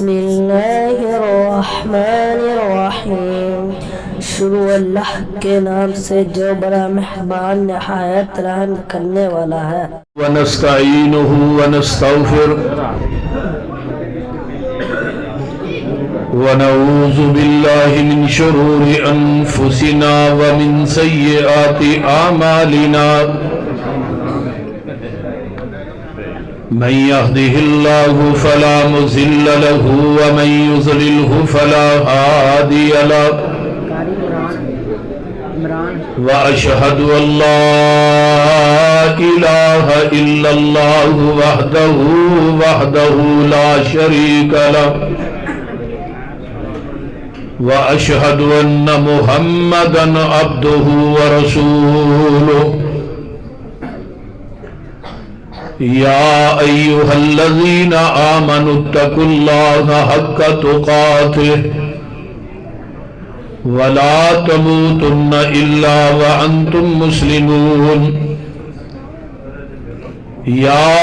بسم اللہ الرحمن الرحیم. شروع اللہ کے نام سے جو بڑا مہربان نہایت رحم کرنے والا ہے. ونستعینہ ونستغفر ونعوذ باللہ من شرور انفسنا ومن سیئات اعمالنا من يهده الله فلا مضل له ومن يضلله فلا هادي له وأشهد أن لا إله إلا الله وحده لا شريك له وأشهد أن محمدا عبده ورسوله. يا أيها الذين آمنوا اتقوا الله حق تقاته ولا تموتن إلا وأنتم مسلمون. يا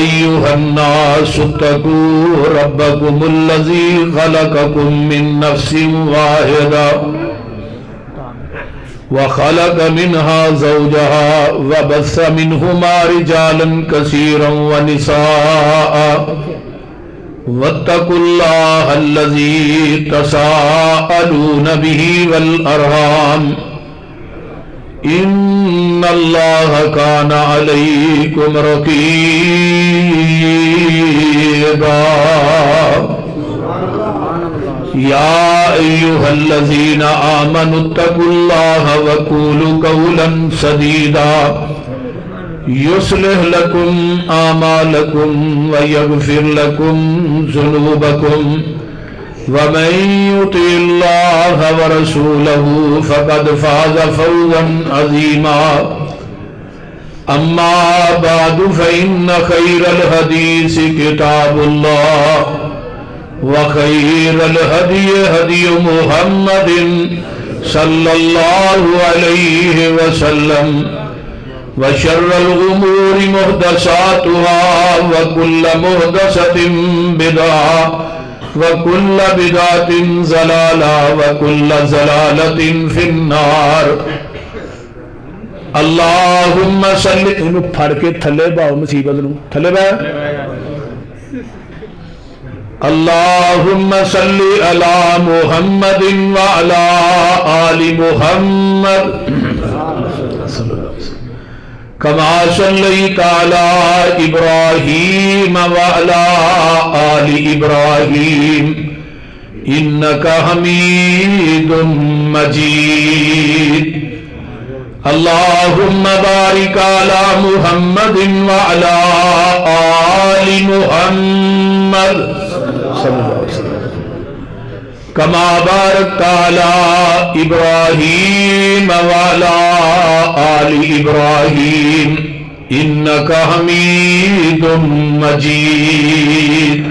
أيها الناس اتقوا ربكم الذي خلقكم من نفس واحدة وخلق منها زوجها وبث منهما رجالا كثيرا ونساء واتقوا الله الذي تساءلون به والأرحام إن الله كان عليكم رقيبا. يا أيها الذين آمنوا اتقوا الله وقولوا قولا سديدا يصلح لكم أعمالكم ويغفر لكم ذنوبكم ومن يطع الله ورسوله فقد فاز فوزا عظيما. أما بعد فإن خير الحديث كتاب الله وخير الهدي هدي محمد صلى الله عليه وسلم وشر الأمور محدثاتها وكل محدثة بدعة وكل بدعة ضلالة وكل ضلالة في النار. اللهم صل انو پھڑ کے تھلے باؤ مصیبت نو تھلے باؤ. اللهم صل على محمد وعلى آل محمد كما صليت على إبراهيم وعلى آل إبراهيم إنك حميد مجيد. اللهم بارك على محمد وعلى آل محمد كما باركت على إبراهيم وعلى آل إبراهيم إنك حميد مجيد.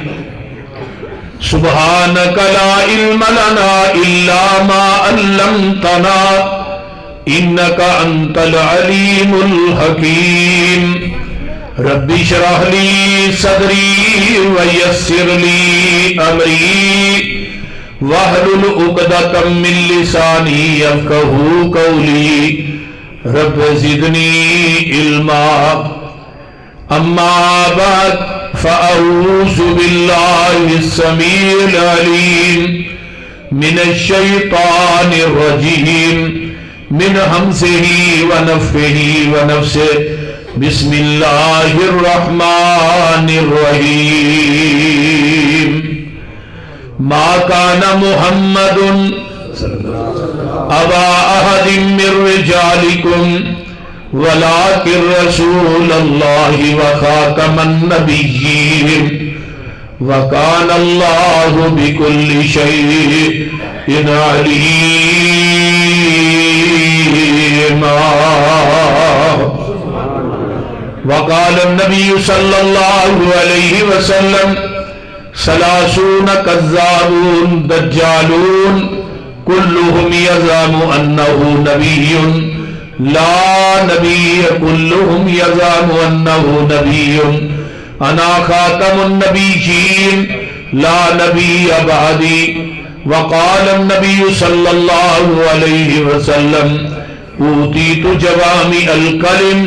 سبحانك لا علم لنا إلا ما علمتنا إنك أنت العليم الحكيم. رب اشرح لي صدري ويسر لي أمري واحلل عقدة من لساني يفقهوا قولي. رب زدني علما. أما بعد فأعوذ بالله السميع العليم من الشيطان الرجيم من همزه ونفخه ونفسه. بسم الله الرحمن الرحيم. ما كان محمد أبا أحد من رجالكم ولكن رسول الله وخاتم النبيين وكان الله بكل شيء عليما. وقال النبي صلى الله عليه وسلم 30 كذابون دجالون كلهم يزعم أنه نبي لا نبي كلهم يزعم أنه نبي أنا خاتم النبيين لا نبی بعدی وقال النبی صلی اللہ علیہ وسلم اوتیت جوامع الکلم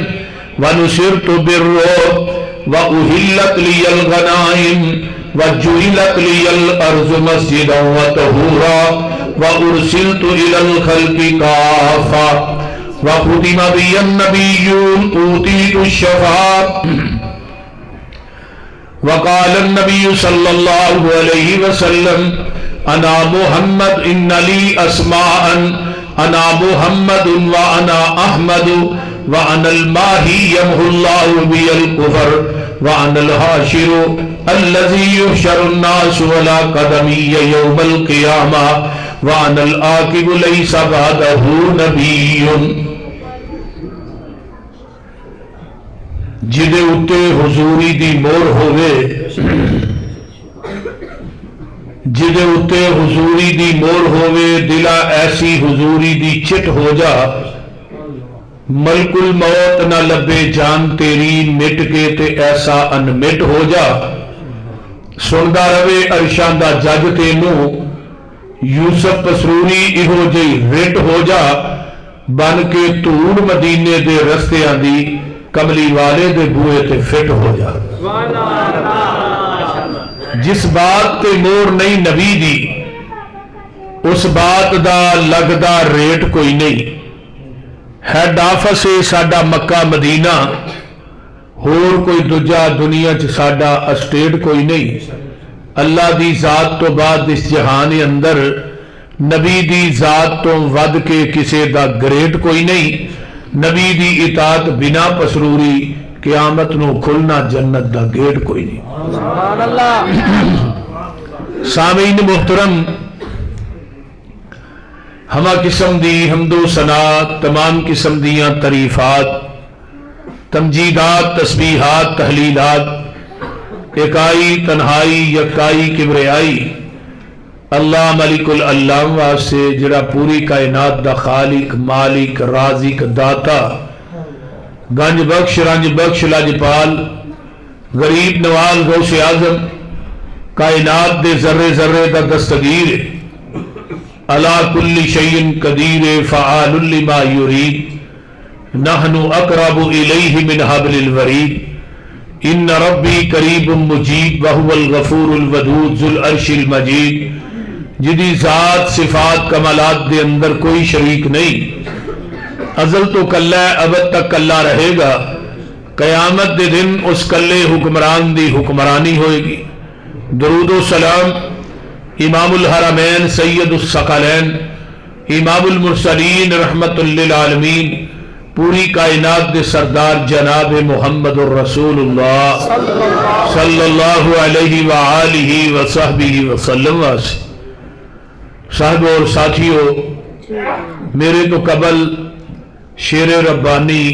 ونصرت بالرعب وأهلت لي الغنائم وجعلت لي الأرض مسجدا وطهورا وأرسلت إلى الخلق كافة وختم بي النبيون أوتيت الشفاعة وقال النبي صلى الله عليه وسلم أنا محمد إن لي أسماء أنا محمد وأنا أحمد وأنا الماهي يمحو الله بي الكفر وأنا الحاشر الذي يحشر الناس على قدمي يوم القيامة وأنا العاقب ليس بعده نبي جدے اتے حضوری دی مور ہوئے جدے اتے حضوری دی مور ہوئے دلا ایسی حضوری دی چٹ ہو جا ملک الموت نہ لبے جان تیری مٹ کے تے ایسا انمٹ ہو جا سندا روے عرشاں دا جج تینوں یوسف پسروری ایہو جئی رٹ ہو جا بن کے دھوڑ مدینے دے رستیاں دی کملی والے دے بوئے تے فٹ ہو جا جس بات تے مور نہیں نبی دی اس بات دا لگدا ریٹ کوئی نہیں ہیڈ آفس ہے ساڈا مکہ مدینہ ہور کوئی دجا دنیا چ ساڈا اسٹیٹ کوئی نہیں اللہ دی ذات تو بعد اس جہان اندر نبی دی ذات تو ود کے کسے دا گریڈ کوئی نہیں نبی دی اطاعت بنا پسروری قیامت نو کھلنا جنت دا گیٹ کوئی نہیں سبحان اللہ سامعین محترم ہما قسم دی حمد و ثنا تمام قسم دیاں تعریفات تمجیدات تسبیحات تحلیلات اکائی تنہائی یکائی کبریائی اللہ ملک العلام واسطے جڑا پوری کائنات دا خالق مالک رازق داتا گنج بخش رنج بخش لاجپال غریب نواز غوث اعظم کائنات دے ذرے ذرے دا دستگیر علا کل شیء قدیر فعال لما یرید نحن اقرب الیہ من حبل الورید ان ربی قریب مجیب وہو الغفور الودود ذو العرش المجید جدی ذات صفات کمالات دے اندر کوئی شریک نہیں ازل تو کلہ ہے ابد تک کلہ رہے گا قیامت دے دن اس کلے حکمران دی حکمرانی ہوئے گی درود و سلام امام الحرمین سید الثقلین امام المرسلین رحمت للعالمین پوری کائنات دے سردار جناب محمد الرسول اللہ صلی اللہ علیہ وآلہ وصحبہ وسلم صاحب اور ساتھیوں میرے تو قبل شیر ربانی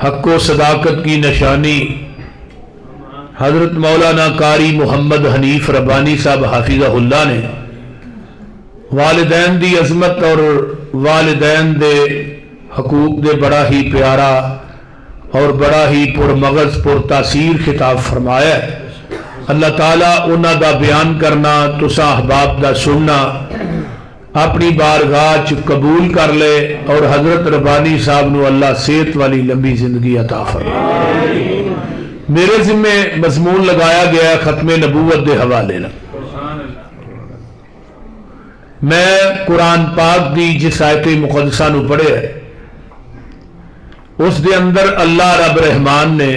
حق و صداقت کی نشانی حضرت مولانا قاری محمد حنیف ربانی صاحب حافظہ اللہ نے والدین دی عظمت اور والدین دے حقوق دے بڑا ہی پیارا اور بڑا ہی پر مغز پر تاثیر خطاب فرمایا ہے اللہ تعالیٰ انہاں دا بیان کرنا تساں احباب دا سننا اپنی بارگاہ چ قبول کر لے اور حضرت ربانی صاحب نو اللہ صحت والی لمبی زندگی عطا فرمائے میرے ذمہ مضمون لگایا گیا ختم نبوت دے حوالے نہ میں قرآن پاک دی جس آیت مقدسہ نو پڑھے ہے اس دے اندر اللہ رب رحمان نے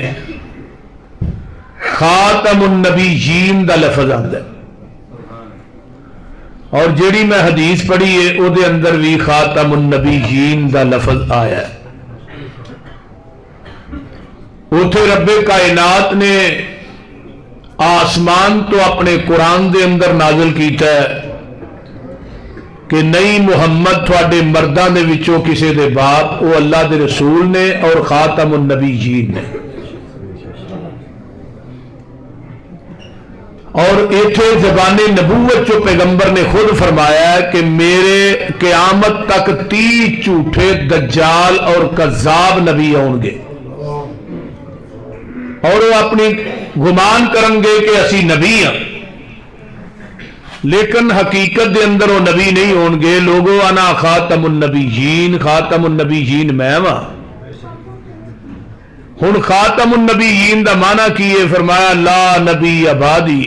خاتم النبیین دا لفظ آندا ہے اور جیڑی میں حدیث پڑھی ہے او دے اندر بھی خاتم النبیین دا لفظ آیا ہے اوتھے رب کائنات نے آسمان تو اپنے قرآن دے اندر نازل کیتا ہے کہ نہیں محمد تھوڑے مرداں دے وچوں کسے دے باپ او اللہ دے رسول نے اور خاتم النبیین نے اور ایتھے زبان نبوت جو پیغمبر نے خود فرمایا ہے کہ میرے قیامت تک 30 جھوٹے دجال اور کذاب نبی آؤں گے اور وہ اپنی گمان کریں گے کہ اسی نبی ہیں لیکن حقیقت دے اندر وہ نبی نہیں ہون گے. لوگو انا خاتم النبیین، خاتم النبیین میں ہاں. ہن خاتم النبیین دا معنی کی ہے؟ فرمایا لا نبی آبادی،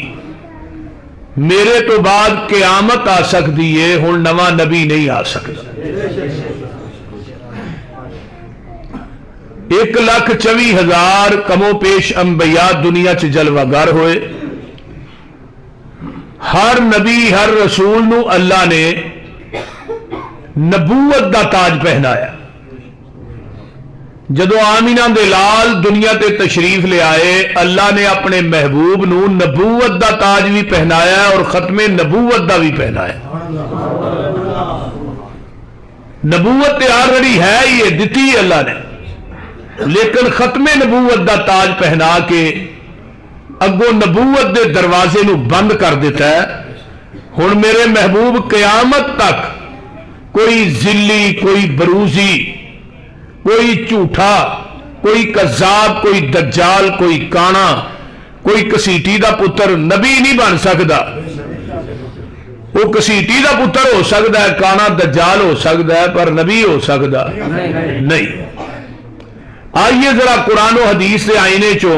میرے تو بعد قیامت آ سکتی ہے، ہن نواں نبی نہیں آ سکتا. 1,24,000 کمو پیش انبیاء دنیا چ جلوہ گر ہوئے. ہر نبی ہر رسول نو اللہ نے نبوت دا تاج پہنایا. جدو آمینہ دے لال دنیا تے تشریف لے آئے، اللہ نے اپنے محبوب نو نبوت دا تاج بھی پہنایا اور ختم نبوت دا بھی پہنایا. نبوت تے آلریڈی ہے ہی دتی اللہ نے، لیکن ختم نبوت دا تاج پہنا کے اگوں نبوت دے دروازے نو بند کر دیتا ہے. ہن میرے محبوب قیامت تک کوئی ذلی، کوئی بروزی، کوئی جھوٹا، کوئی کذاب، کوئی دجال، کوئی کانا، کوئی کسیٹی دا پتر نبی نہیں بن سکتا. وہ کسیٹی دا پتر ہو سکتا ہے، کانا دجال ہو سکتا ہے، پر نبی ہو سکتا نہیں. آئیے ذرا قرآن و حدیث سے آئینے چو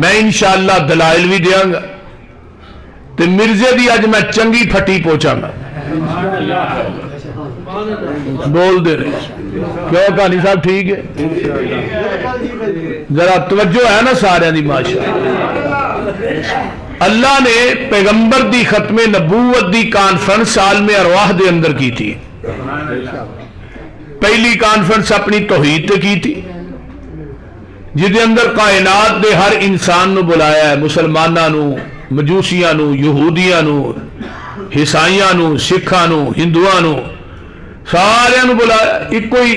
میں انشاءاللہ دلائل بھی دیاں گا تے مرزے دی اج میں چنگی پھٹی پہنچاں گا. بول دے رہے کیوں کہانی صاحب ٹھیک ہے؟ ذرا توجہ ہے نا سارے دی ماشاءاللہ. اللہ نے پیغمبر دی ختم نبوت دی کانفرنس عالم ارواح دے اندر کی تھی. پہلی کانفرنس اپنی توحید تے کی تھی، جس دے اندر کائنات دے ہر انسان نو بلایا ہے، مسلماناں نو، مجوسیاں نو، یہودیاں نو، عیسائیاں نو، سکھاں نو، ہندوؤں نو، سارے نو بلایا. ایک کوئی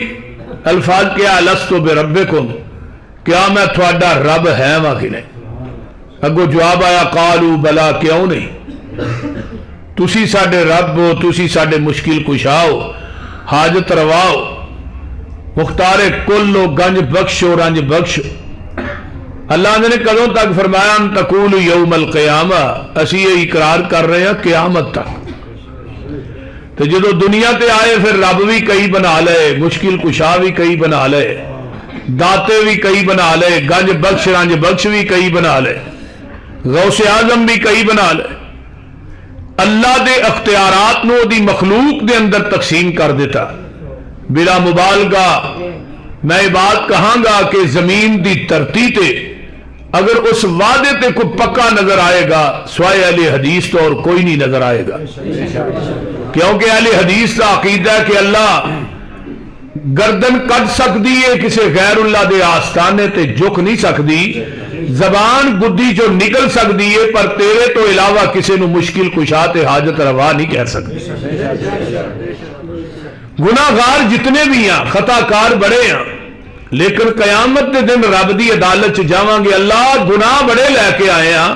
الفاظ کیا لستو بربکم، کیا میں تھوڑا رب ہے واں کہ نہیں؟ اگو جواب آیا قالو بلا، کیوں نہیں؟ تسی ساڈے رب ہو، تسی ساڈے مشکل کشا ہو، حاجت رواؤ، مختار کل ہو، گنج بخشو، رنج بخشو. اللہ نے کدوں تک فرمایا ان تقول یوم القیامہ، اسی یہ اقرار کر رہے ہیں قیامت تک. تو جدو دنیا تے آئے پھر رب بھی کئی بنا لے، مشکل کشا بھی کئی بنا لے، داتے بھی کئی بنا لے، گنج بخش رنج بخش بھی کئی بنا لے، غوث اعظم بھی کئی بنا لے. اللہ دے اختیارات نو دی مخلوق دے اندر تقسیم کر دیتا. بلا مبالغہ میں یہ بات کہاں گا کہ زمین دی دھرتی تے اگر اس وعدے تے کوئی پکا نظر آئے گا سوائے اہل حدیث تو اور کوئی نہیں نظر آئے گا. کیونکہ اہل حدیث کا عقیدہ ہے کہ اللہ گردن کٹ سکتی ہے، کسی غیر اللہ دے آستانے تے جھک نہیں سکتی، زبان گدی جو نکل سکتی ہے، پر تیرے تو علاوہ کسی نو مشکل کشا تے حاجت روا نہیں کہہ سکتی. گناہگار جتنے بھی ہیں، خطا کار بڑے ہیں، لیکن قیامت دے دن رب دی عدالت جاواں گے. اللہ گناہ بڑے لے کے آئے ہیں،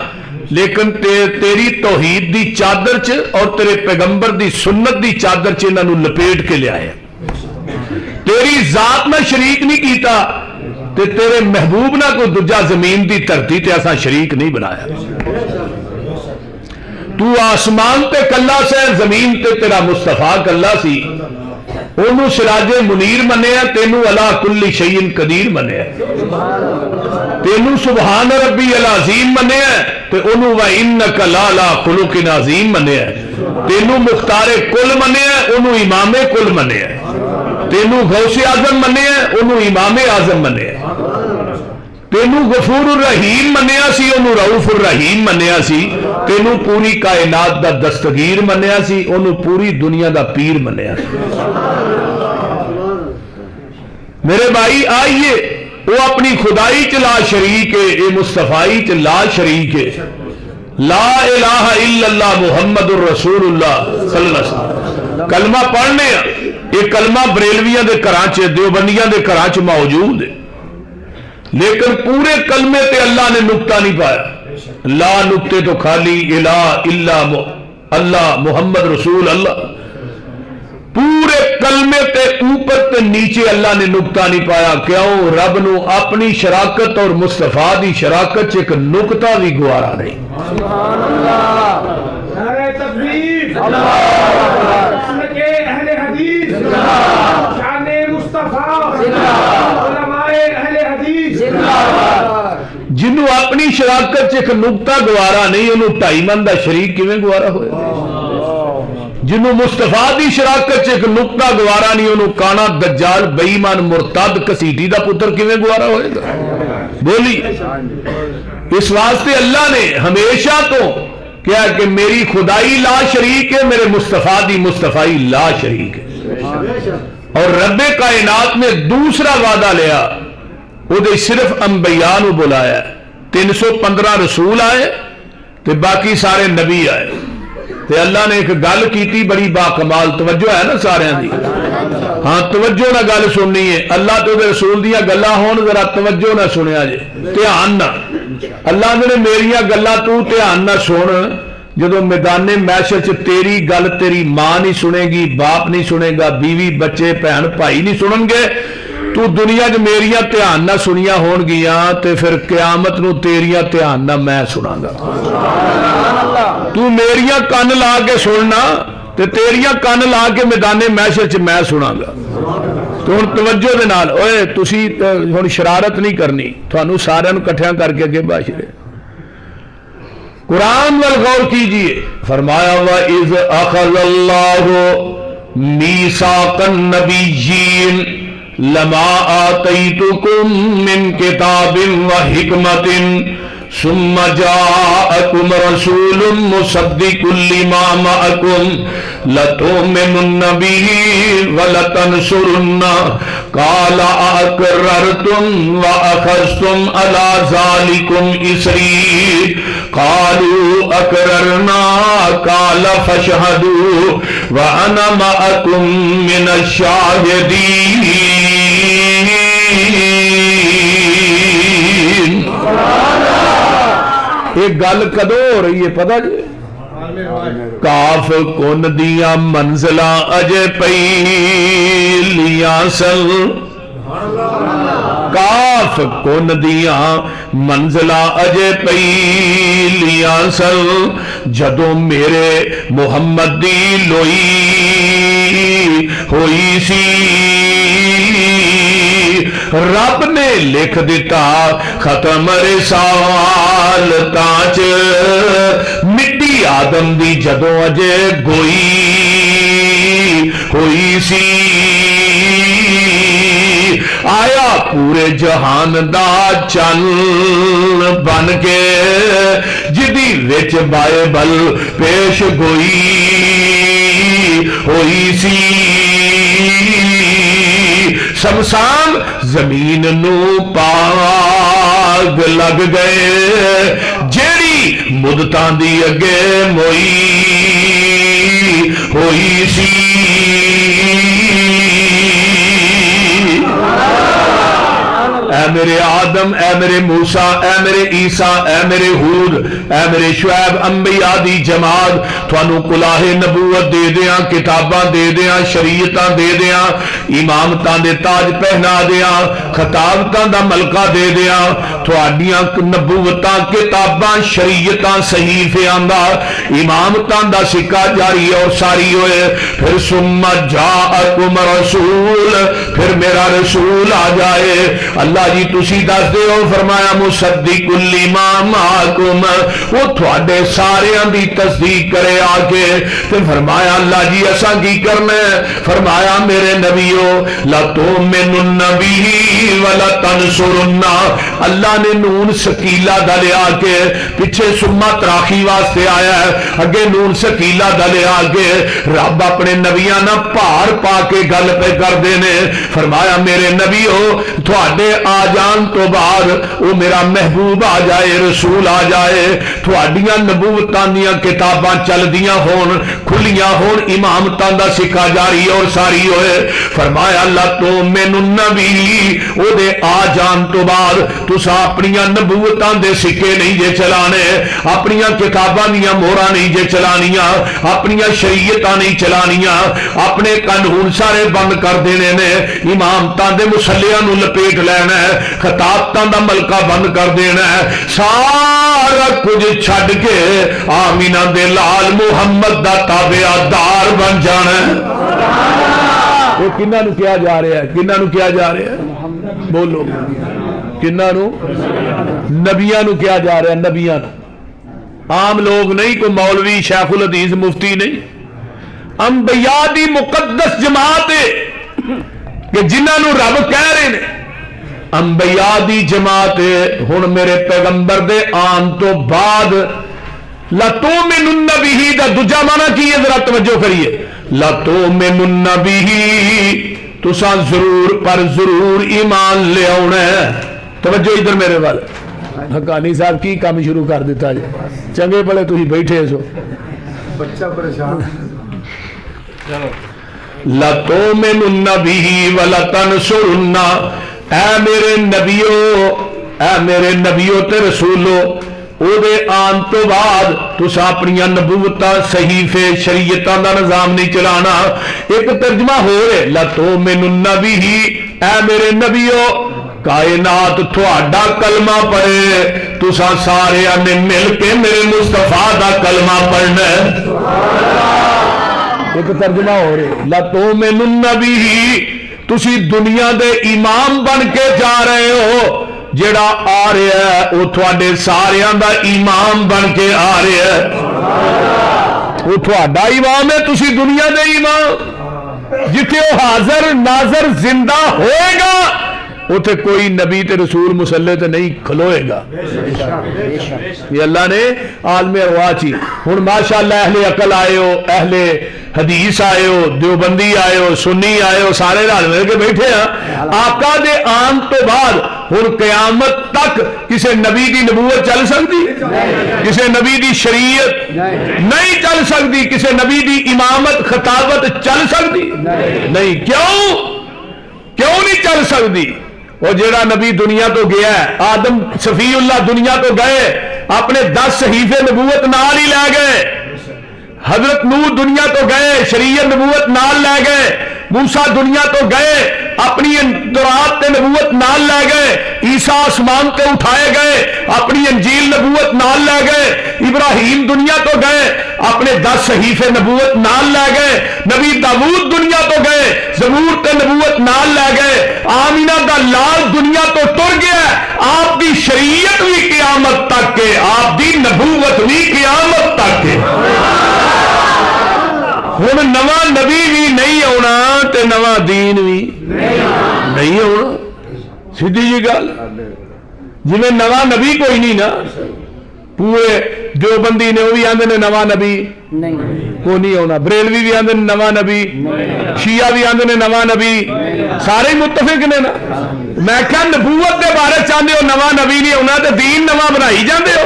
لیکن تیری توحید دی چادر چ اور تیرے پیغمبر دی سنت دی چادر چ انہاں نو لپیٹ کے لے آئے. تیری ذات میں شریک نہیں کیتا تے تیرے محبوب نہ کوئی دوجا زمین دی دھرتی تے ایسا شریک نہیں بنایا. تو آسمان تے کلا سے، زمین تے تیرا مصطفیٰ کلا سی. انہوں سراج منیر منیا، تینوں علا کل شیء قدیر منیا. تینوں سبحان ربی العظیم منیا تے انہوں وَإِنَّكَ لَعَلَىٰ خُلُقٍ عَظِيمٍ منیا. تینوں مختار کل منیا، انہوں امام کل منیا. تینوں غوث اعظم منیا، انہوں امام اعظم منیا. تینوں غفور الرحیم منیا سی، انہوں رؤوف الرحیم منیا سی. تینوں پوری کائنات دا دستگیر منیا سی، انہوں پوری دنیا دا پیر منیا سی. میرے بھائی آئیے، وہ اپنی خدائی چ لا شریک ہے، اے مصطفائی چ لا شریک ہے. لا الہ الا اللہ محمد الرسول اللہ صلی اللہ علیہ وسلم کلمہ پڑھنے ہیں. یہ کلمہ بریلویاں دے کراچ، دیوبندیاں دے کراچ موجود ہے، لیکن پورے کلمے تے اللہ نے نقطہ نہیں پایا. لا نقطے تو خالی الہ الا اللہ محمد رسول اللہ. پورے کلمے تے اوپر تے نیچے اللہ نے نقطہ نہیں پایا. کیوں؟ رب نو اپنی شراکت اور مصطفیٰ دی شراکت ایک نقطہ بھی گوارا نہیں. شراکت ایک نقطہ گوارا نہیں، انہوں 2.5 من دا شریک کیویں گوارا ہوئے؟ جنہوں مصطفیٰ دی شراکت ایک نقطہ گوارا نہیں، انہوں کانا دجال بے ایمان مرتد کسیٹی دا پتر کیویں گوارا ہوئے گا؟ بولی اس واسطے اللہ نے ہمیشہ تو کیا کہ میری خدائی لا شریک ہے، میرے مصطفیٰ دی مصطفیٰ لا شریک ہے۔ اور رب کائنات نے دوسرا وعدہ لیا، وہ دے صرف انبیاء نو بلایا، 315 رسول آئے تے باقی سارے نبی آئے، تے اللہ نے ایک گل کیتی بڑی باکمال، توجہ ہے نا سارے دی؟ ہاں توجہ نہ گل سننی ہے، اللہ تو دے رسول دیا گلا ہون ذرا توجہ نہ سنیا جے، دھیان نہ، اللہ نے میریاں گلا تو دھیان نہ سن، جدو میدان محشر چ تیری گل تیری ماں نہیں سنے گی، باپ نہیں سنے گا، بیوی بچے بہن بھائی نہیں سنن گے، تو دنیا چ میریاں دھیان نہ سنیا ہون گیاں تے پھر قیامت نو تیریاں دھیان نہ میں سنا گا۔ تو میریاں کن لا کے سننا تے تیریاں کن لا کے میدان محشر چ میں سنا گا۔ تو ہن توجہ دے نال، اوئے تسی ہن شرارت نہیں کرنی، تھانوں سارے نوں اکٹھیاں کر کے اگے باشرے قرآن وال غور کیجئے، فرمایا وَإِذْ أَخَذَ اللَّهُ مِيثَاقَ النَّبِيِّينَ لَمَا آتَيْتُكُم مِّن كِتَابٍ وَحِكْمَةٍ ثم جاءكم رسول مصدق لما معكم لتؤمنن به ولتنصرنه قال أأقررتم وأخذتم على ذلكم إصري قالوا أقررنا قال فاشهدوا وأنا معكم من الشاهدين۔ ایک گل کدو ہو رہی ہے پتہ جی؟ کاف کن دیا منزلہ اجے پہلیاں سن، کاف کن دیا منزلہ اجے پہلیاں سن، جدوں میرے محمد دی لوئی ہوئی سی، رب نے لکھ دیتا ختم رسالتاں چ، مٹی آدم دی جدوں اجے گوئی ہوئی سی، آیا پورے جہان دا چن بن کے، جدی وچ بائبل پیش گوئی ہوئی سی، شمشان زمین نو پاگ لگ گئے، جیڑی مدتاں دی اگے موئی ہوئی سی، اے میرے آدم، اے میرے موسیٰ، اے میرے عیسیٰ، اے میرے ہود، اے میرے شعیب، انبیاء دی جماعت، تھانوں کلاہ نبوت دے دیاں، کتاباں دے دیاں، شریعتاں دے دیاں، امامتاں دے تاج پہنا دیاں، خطابتاں دا ملکہ دے دیاں، تھوڑیاں نبوتاں کتاباں شریعتاں صحیفیاں دا امامتاں دا سکہ جاری اور ساری ہوئے، پھر ثم جاءکم رسول، پھر میرا رسول آ جائے، اللہ جی تسی دس دے ہو، فرمایا مصدق لما معکم، وہ تھوڑے ساریاں دی تصدیق کرے آگے، پھر فرمایا اللہ جی ایسا کی کرنا ہے، فرمایا میرے نبیو لتؤمنن بہ ولتنصرن، اللہ نے نون سکیلا دا لے آگے، پیچھے سما تراخی واسطے آیا ہے، اگے نون سکیلا دا لے آگے، رب اپنے نبیاں نہ پار پا کے گل پہ کر دینے، فرمایا میرے نبیو تھوڑے آ جان تو بعد وہ میرا محبوب آ جائے، رسول آ جائے، تھوڑیاں نبوتاں دیاں کتاباں چل دیاں ہون، کھلیاں ہون، امامتاں دا سکہ جاری اور ساری ہوئے، فرمایا اللہ تو مینو نبی او دے آ جان تو بعد تسا اپنیاں نبوتاں دے سکے نہیں جے چلانے، اپنیاں کتاباں دیاں مہراں نہیں جے چلانیاں، اپنیاں شریعتاں نہیں چلانیاں، اپنے قانون سارے بند کر دینے نے، امامتاں دے مسلیاں نو لپیٹ لینا ہے، خطابتاں دا ملکہ بند کر دینا ہے، سارا کچھ چھڈ کے آمینہ دے لال محمد دا تابعدار بن جانا ہے۔ وہ کنہاں نو کیا جا رہا ہے، کنہاں نو کیا جا رہا ہے، بولو کنہاں نو؟ نبیاں نو کیا جا رہا ہے، نبیاں نو، عام لوگ نہیں، کوئی مولوی شیخ الحدیث مفتی نہیں، انبیاء دی مقدس جماعت ہے کہ جنہاں نو رب کہہ رہے ہیں انبیاء دی جماعت ہے۔ ہن میرے پیغمبر دے آن تو بعد لَتُؤْمِنُنَّ بِهِ دا دوجا معنی کی ہے، ذرا توجہ کریے، لَتُؤْمِنُنَّ بِهِ تساں ضرور پر ضرور ایمان لے آنا ہے۔ توجہ ادھر میرے وال، حقانی صاحب کی کام شروع کر دیتا جی، چنگے بڑے تھی بیٹھے سو بچہ پریشان۔ لَتُؤْمِنُنَّ بِهِ وَلَتَنْصُرُنَّ، اے میرے نبیو، اے میرے نبیو تے رسولو، او دے آن تو بعد تسا اپنی نبوتاں صحیفے شریعتاں دا نظام نہیں چلانا۔ ایک ترجمہ ہو رہے لَتُؤْمِنُنَّ بِهِ، اے میرے نبیو کائنات تھوڑا کلمہ پڑھے، تسا سارے نے مل کے میرے مصطفیٰ دا کلمہ پڑھنا ہے۔ ایک ترجمہ ہو رہے لَتُؤْمِنُنَّ بِهِ، تسی دنیا دے امام بن کے جا رہے ہو، جڑا آ رہا ہے وہ تھوڑے ساریاں دا امام بن کے آ رہا ہے، وہ تھوڑا امام ہے، تسی دنیا دے امام، جتھے وہ حاضر ناظر زندہ ہوئے گا اتھے کوئی نبی تے رسول مسلح تے نہیں کھلوئے گا۔ یہ اللہ نے عالم ارواح چی۔ ہن ماشاءاللہ اہل عقل آئے ہو، اہل حدیث آئے ہو، دیوبندی آئے ہو، سنی آئے ہو، سارے رل مل کے بیٹھے ہیں۔ آقا دے آن تو بعد ہن قیامت تک کسے نبی دی نبوت چل سکتی؟ کسے نبی دی شریعت نہیں چل سکتی، کسے نبی دی امامت خطابت چل سکتی نہیں۔ کیوں نہیں چل سکتی؟ وہ جڑا نبی دنیا تو گیا ہے، آدم صفی اللہ دنیا تو گئے، اپنے 10 صحیفے نبوت نال ہی لے گئے، حضرت نوح دنیا تو گئے، شریعت نبوت نال لے گئے، موسیٰ دنیا تو گئے، اپنی تورات تے نبوت نال لے گئے، عیسیٰ آسمان تے اٹھائے گئے، اپنی انجیل نبوت نال لے گئے، ابراہیم دنیا تو گئے، اپنے 10 صحیفے نبوت نال لے گئے، نبی داؤد دنیا تو گئے، زبور تے نبوت نال لے گئے، آمینہ دا لال دنیا تو ٹر گیا، آپ دی شریعت بھی قیامت تک کے، آپ دی نبوت بھی قیامت تک کے۔ ہن نواں نبی بھی نہیں آنا تے نواں دین بھی نہیں آنا، سیدھی جی گل، جی میں نواں نبی کوئی نہیں نا، پورے دیوبندی نے وہ بھی آندے نے نواں نبی کو نہیں آنا، بریلوی بھی آندے نے نواں نبی، شیعہ بھی آندے نے نواں نبی، سارے متفق نے نا۔ میں کہا نبوت دے بارے چاہتے ہو نواں نبی نہیں آنا تے دین نواں بنائی جاندے ہو،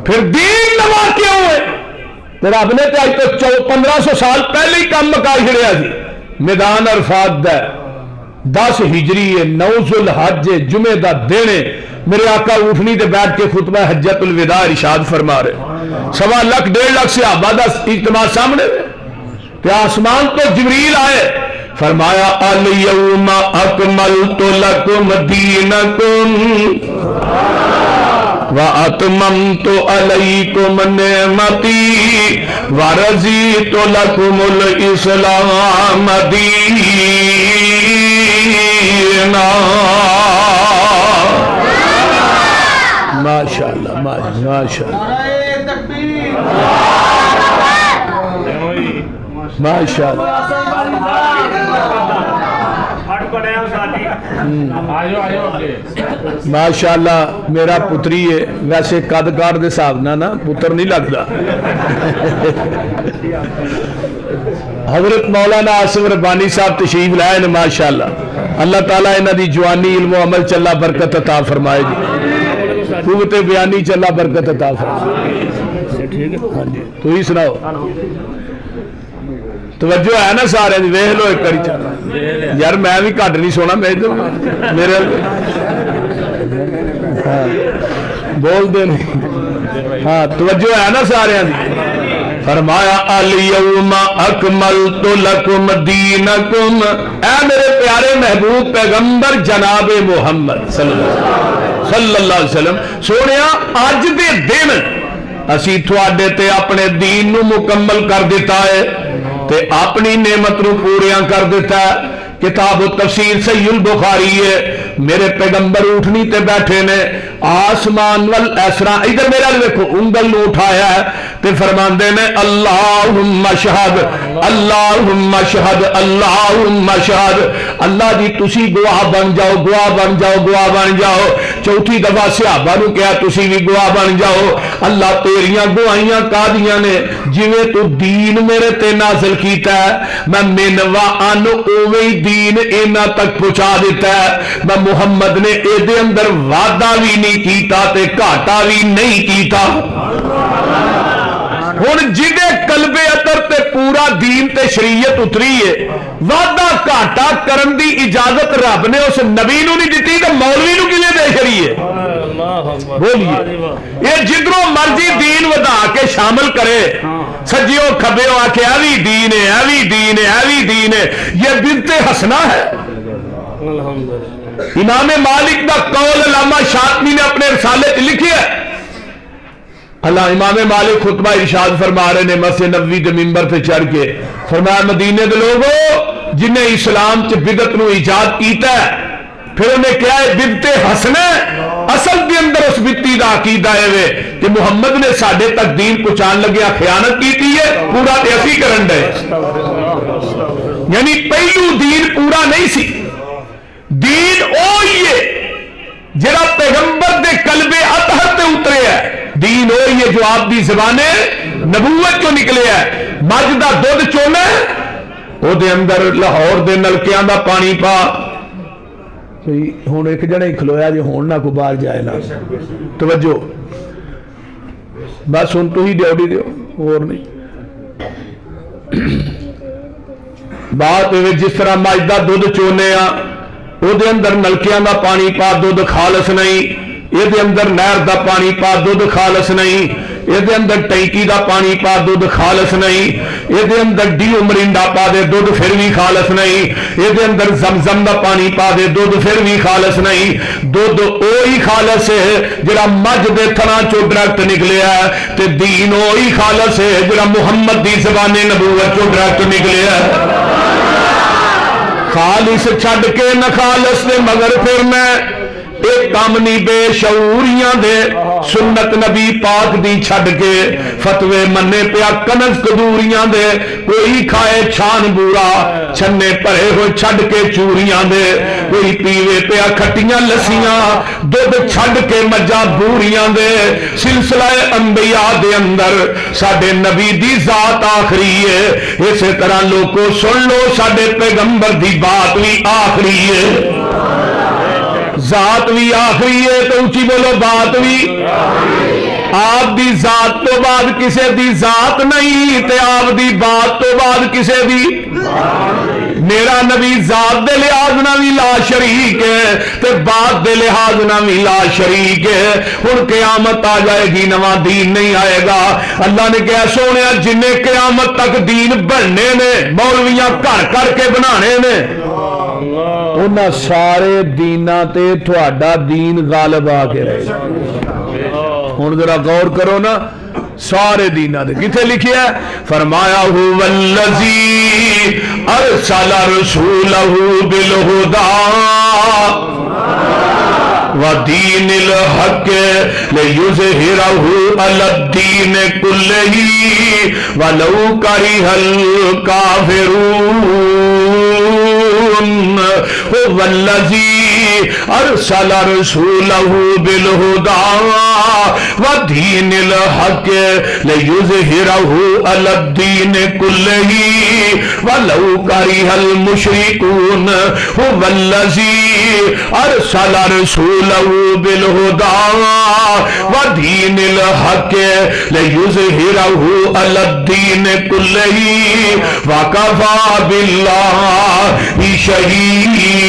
پھر دین نواں کیوں ہے؟ رب نے تو اج تو 1500 سال پہلے ہی کام مکا چھڑیا سی۔ میدان عرفات دا 10 ہجری ہے، 9 ذوالحج جمعے دا دن ہے، میرے آقا اونٹنی تے بیٹھ کے خطبہ حجت الوداع ارشاد فرما رہے، 1.25 لاکھ 1.5 لاکھ صحابہ دا اجتماع سامنے کہ آسمان تو جبریل آئے، فرمایا الیوم اکملت لکم دینکم وَأَتْمَمْتُ عَلَيْكُمْ نِعْمَتِي وَرَضِيتُ لَكُمُ الْإِسْلَامَ دِينًا۔ ماشاءاللہ ماشاءاللہ ماشاءاللہ۔ ماشاءاللہ میرا پتری ہے، ویسے قد کار دے حساب نہ نا پتر نہیں لگتا۔ حضرت مولانا آصف ربانی صاحب تشریف لائے نے، ماشاءاللہ اللہ تعالیٰ انہاں دی جوانی علم و عمل چلا برکت عطا فرمائے جی، قوت بیانی چلا برکت عطا فرمائے۔ ہاں جی تو ہی سناؤ، توجہ ہے نا سارے دی؟ ویکھ لو ایک کری چل یار، میں بھی گھٹ نہیں سونا، میرے بول دے نہیں، ہاں توجہ ہے نا سارے دی؟ فرمایا الیوم اکملت لکم دینکم، اے میرے پیارے محبوب پیغمبر جناب محمد صلی اللہ علیہ وسلم، سونیا اج دے دن اسی تھوڑے تے اپنے دین نو مکمل کر دیتا ہے تے اپنی نعمت نو پوریاں کر دیتا ہے کتاب و تفسیر صحیح البخاری ہے، میرے پیغمبر اٹھنی تے بیٹھے نے آسمان وال ایسرا ادھر میرا دیکھو انگل نو اٹھایا ہے تے فرماندے نے اللہم اشہد اللہم اشہد اللہم اشہد، اللہ جی تسی گواہ بن جاؤ گواہ بن جاؤ گواہ بن جاؤ۔ چوتھی دفعہ صحابہ نو کہا تسی بھی گواہ بن جاؤ، اللہ تیریاں گواہیاں قاضیاں نے جویں تو دین میرے تے نازل کیتا ہے میں منوا ان اوویں دین اینا تک پہنچا دیتا ہے، میں محمد نے اے دے اندر وعدہ بھی نہیں کیتا تے گھاٹا بھی نہیں کیتا۔ ہن جدے قلب اطہر تے پورا دین تے شریعت اتری ہے، وعدہ گھاٹا کرن دی اجازت رب نے اس نبی نو نہیں دتی تے مولوی نو کیویں دے چھڑی ہے؟ بولیے یہ جدروں مرضی دین ودا کے شامل کرے، سجیو کھبیو آکے ایوی دین ہے ایوی دین ہے ایوی دین ہے، یہ بنت حسنہ ہے۔ امام مالک دا قول علامہ شاطبی نے اپنے رسالے لکھی ہے، اللہ امام مالک خطبہ ارشاد فرما رہے نے مسجد نبوی دے منبر پہ چڑھ کے، فرمایا مدینے دے لوگوں جنہیں اسلام چ بدعت نو ایجاد کیتا ہے پھر انہیں کیا ہے بدعت حسنہ، اصل کے اندر اس بدعتی دا عقیدہ ہے کہ محمد نے ساڈے تک دین پہنچان لگیا خیانت کی ہے، پورا تے اسی کرن دے، یعنی پہلو دین پورا نہیں سی، دین اوہی ہے جڑا پیغمبر دے قلب اطہر تے اترے ہے، دین اوہی ہے جو آپ دی زبانے نبوت کو نکلے ہے، مجھ دا دودھ چونا ہے او دے اندر لاہور دے نلکیاں دا پانی پا، ہوں ایک جنے کھلویا جی ہون نہ کو باہر جائے نا، توجہ بس ہوں تو ہی ڈیوٹی دیو اور نہیں۔ بات جس طرح مجدہ دودھ چونے آ او دے اندر نلکیاں دا پانی پا دودھ خالص نہیں، یہ دے اندر نہر دا پانی پا دودھ خالص نہیں، یہ دے اندر ٹینکی دا پانی پا دودھ خالص نہیں، یہ دے اندر ڈیو مرنڈا پا دے دودھ پھر بھی خالص نہیں، یہ دے اندر زمزم دا پانی پا دے دودھ پھر بھی خالص نہیں، دودھ اوہی خالص ہے جڑا مجھ دے تھنا چو ڈائریکٹ نکلیا ہے، تے دین اوہی خالص ہے جڑا محمد دی زبان نبوت چو ڈائریکٹ نکلیا ہے۔ خالص چھڈ کے نہ خالص دے مگر پھر میں ایک کامنی بے شعوریاں دے سنت نبی پاک دی چھڈ کے فتوے منے پیا کنز کدوریاں دے، کوئی کھائے چھان بورا چھنے پرے ہوئے چھڈ کے چوریاں دے، کوئی پیوے پیا کھٹیاں لسیاں دودھ چھڈ کے مجھا بوریاں دے، سلسلہ انبیاء دے اندر ساڈے نبی دی ذات آخری ہے، اسی طرح لوگوں سن لو ساڈے پیغمبر دی بات بھی آخری ہے، ذات بھی آخری ہے، تو اونچی بولو بات بھی، آپ دی ذات تو بعد کسے دی ذات نہیں، تے آپ دی بات تو بعد کسے دی، میرا نبی ذات دے لحاظ نہ بھی لا شریک ہے تے بات دے لحاظ نہ بھی لا شریک ہے۔ ہن قیامت آ جائے گی نواں دین نہیں آئے گا، اللہ نے کہا سونیا جنہیں قیامت تک دین بننے نے مولویاں گھر کر کے بنانے نے، انہاں سارے دینا تے تھوڑا دین غالب آ کے رہے گا۔ ہن ذرا غور کرو نا، سارے دینا دے کتھے لکھیا ہے؟ فرمایا هو الذی ارسل رسولہ بالہدی ودین الحق لیظہرہ علی الدین کلہ ولو کرہ الکافرون۔ هو الذی ارسل رسولہ بالہدی ودین الحق لیظہرہ علی الدین کلہ ولو کرہ المشرکون۔ هو الذی ارسل رسولہ بالہدی ودین الحق لیظہرہ علی الدین کلہ وکفی باللہ شہیدا۔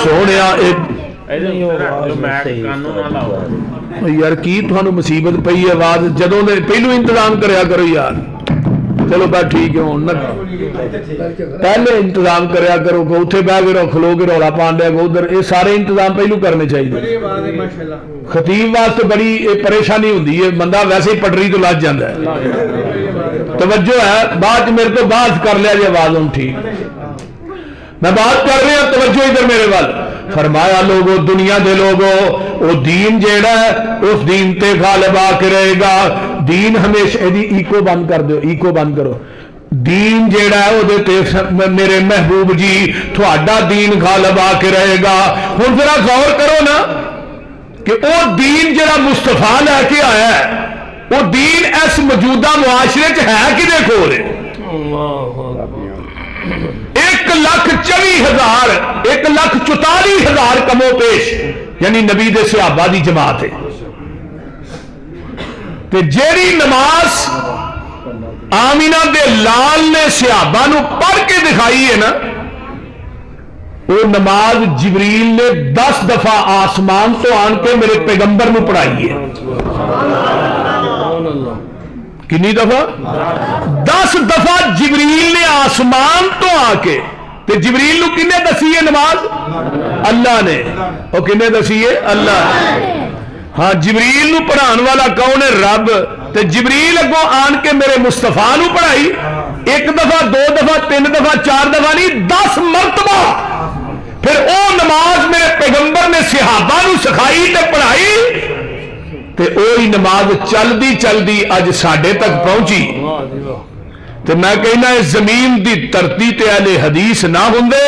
سونیا یار کی تھانوں مصیبت پئی ہے، آواز جدوں دے پہلو انتظام کریا کرو یار، چلو بات ٹھیک ہے ہوں نہ پہلے انتظام کریا کرو کہ اتھے بہ کے کھلو کے رولا پانڈیا کو ادھر، یہ سارے انتظام پہلو کرنے چاہیے۔ خطیب واسطے بڑی پریشانی ہوندی ہے، بندہ ویسے ہی پٹری تو لج جاتا ہے، توجہ ہے بات میرے تو بات کر لیا جی آواز ہوں ٹھیک میں بات کر رہا ہوں توجہ ادھر میرے وال فرمایا لوگو دنیا دے لوگو وہ دین جیڑا ہے اس دین تے غالب آ کے رہے گا دین ہمیشہ ایکو بند کر دو ایکو بند کرو دین جیڑا ہے وہ دیتے میرے محبوب جی تھوڑا دین غالب آ کے رہے گا ہن ذرا غور کرو نا کہ وہ دین جڑا مصطفیٰ لے کے آیا ہے وہ دین اس موجودہ معاشرے چ ہے کہ دیکھو رہے 1,40,000 1,44,000 کمو پیش یعنی نبی دے صحابہ دی جماعت ہے تے جیڑی نماز آمینہ دے لال نے صحابہ نو پڑھ کے دکھائی ہے نا وہ نماز جبریل نے 10 دفعہ آسمان تو آن کے میرے پیغمبر نو پڑھائی ہے کنی دفعہ 10 دفعہ جبریل نے آسمان تو آ کے تے جبریل نو کنے دسی ہے نماز اللہ نے اور کنے دسی ہے اللہ نے ہاں جبریل نو پڑھان والا کون ہے رب تے جبریل اگوں آن کے میرے مصطفیٰ نو پڑھائی 1 دفعہ 2 دفعہ 3 دفعہ 4 دفعہ نہیں 10 مرتبہ پھر او نماز میرے پیغمبر نے صحابہ نو سکھائی تے پڑھائی تے اوہی نماز چل دی اج ساڈے تک پہنچی تے میں کہنا ہے زمین دی دھرتی تے اہل حدیث نہ ہوندے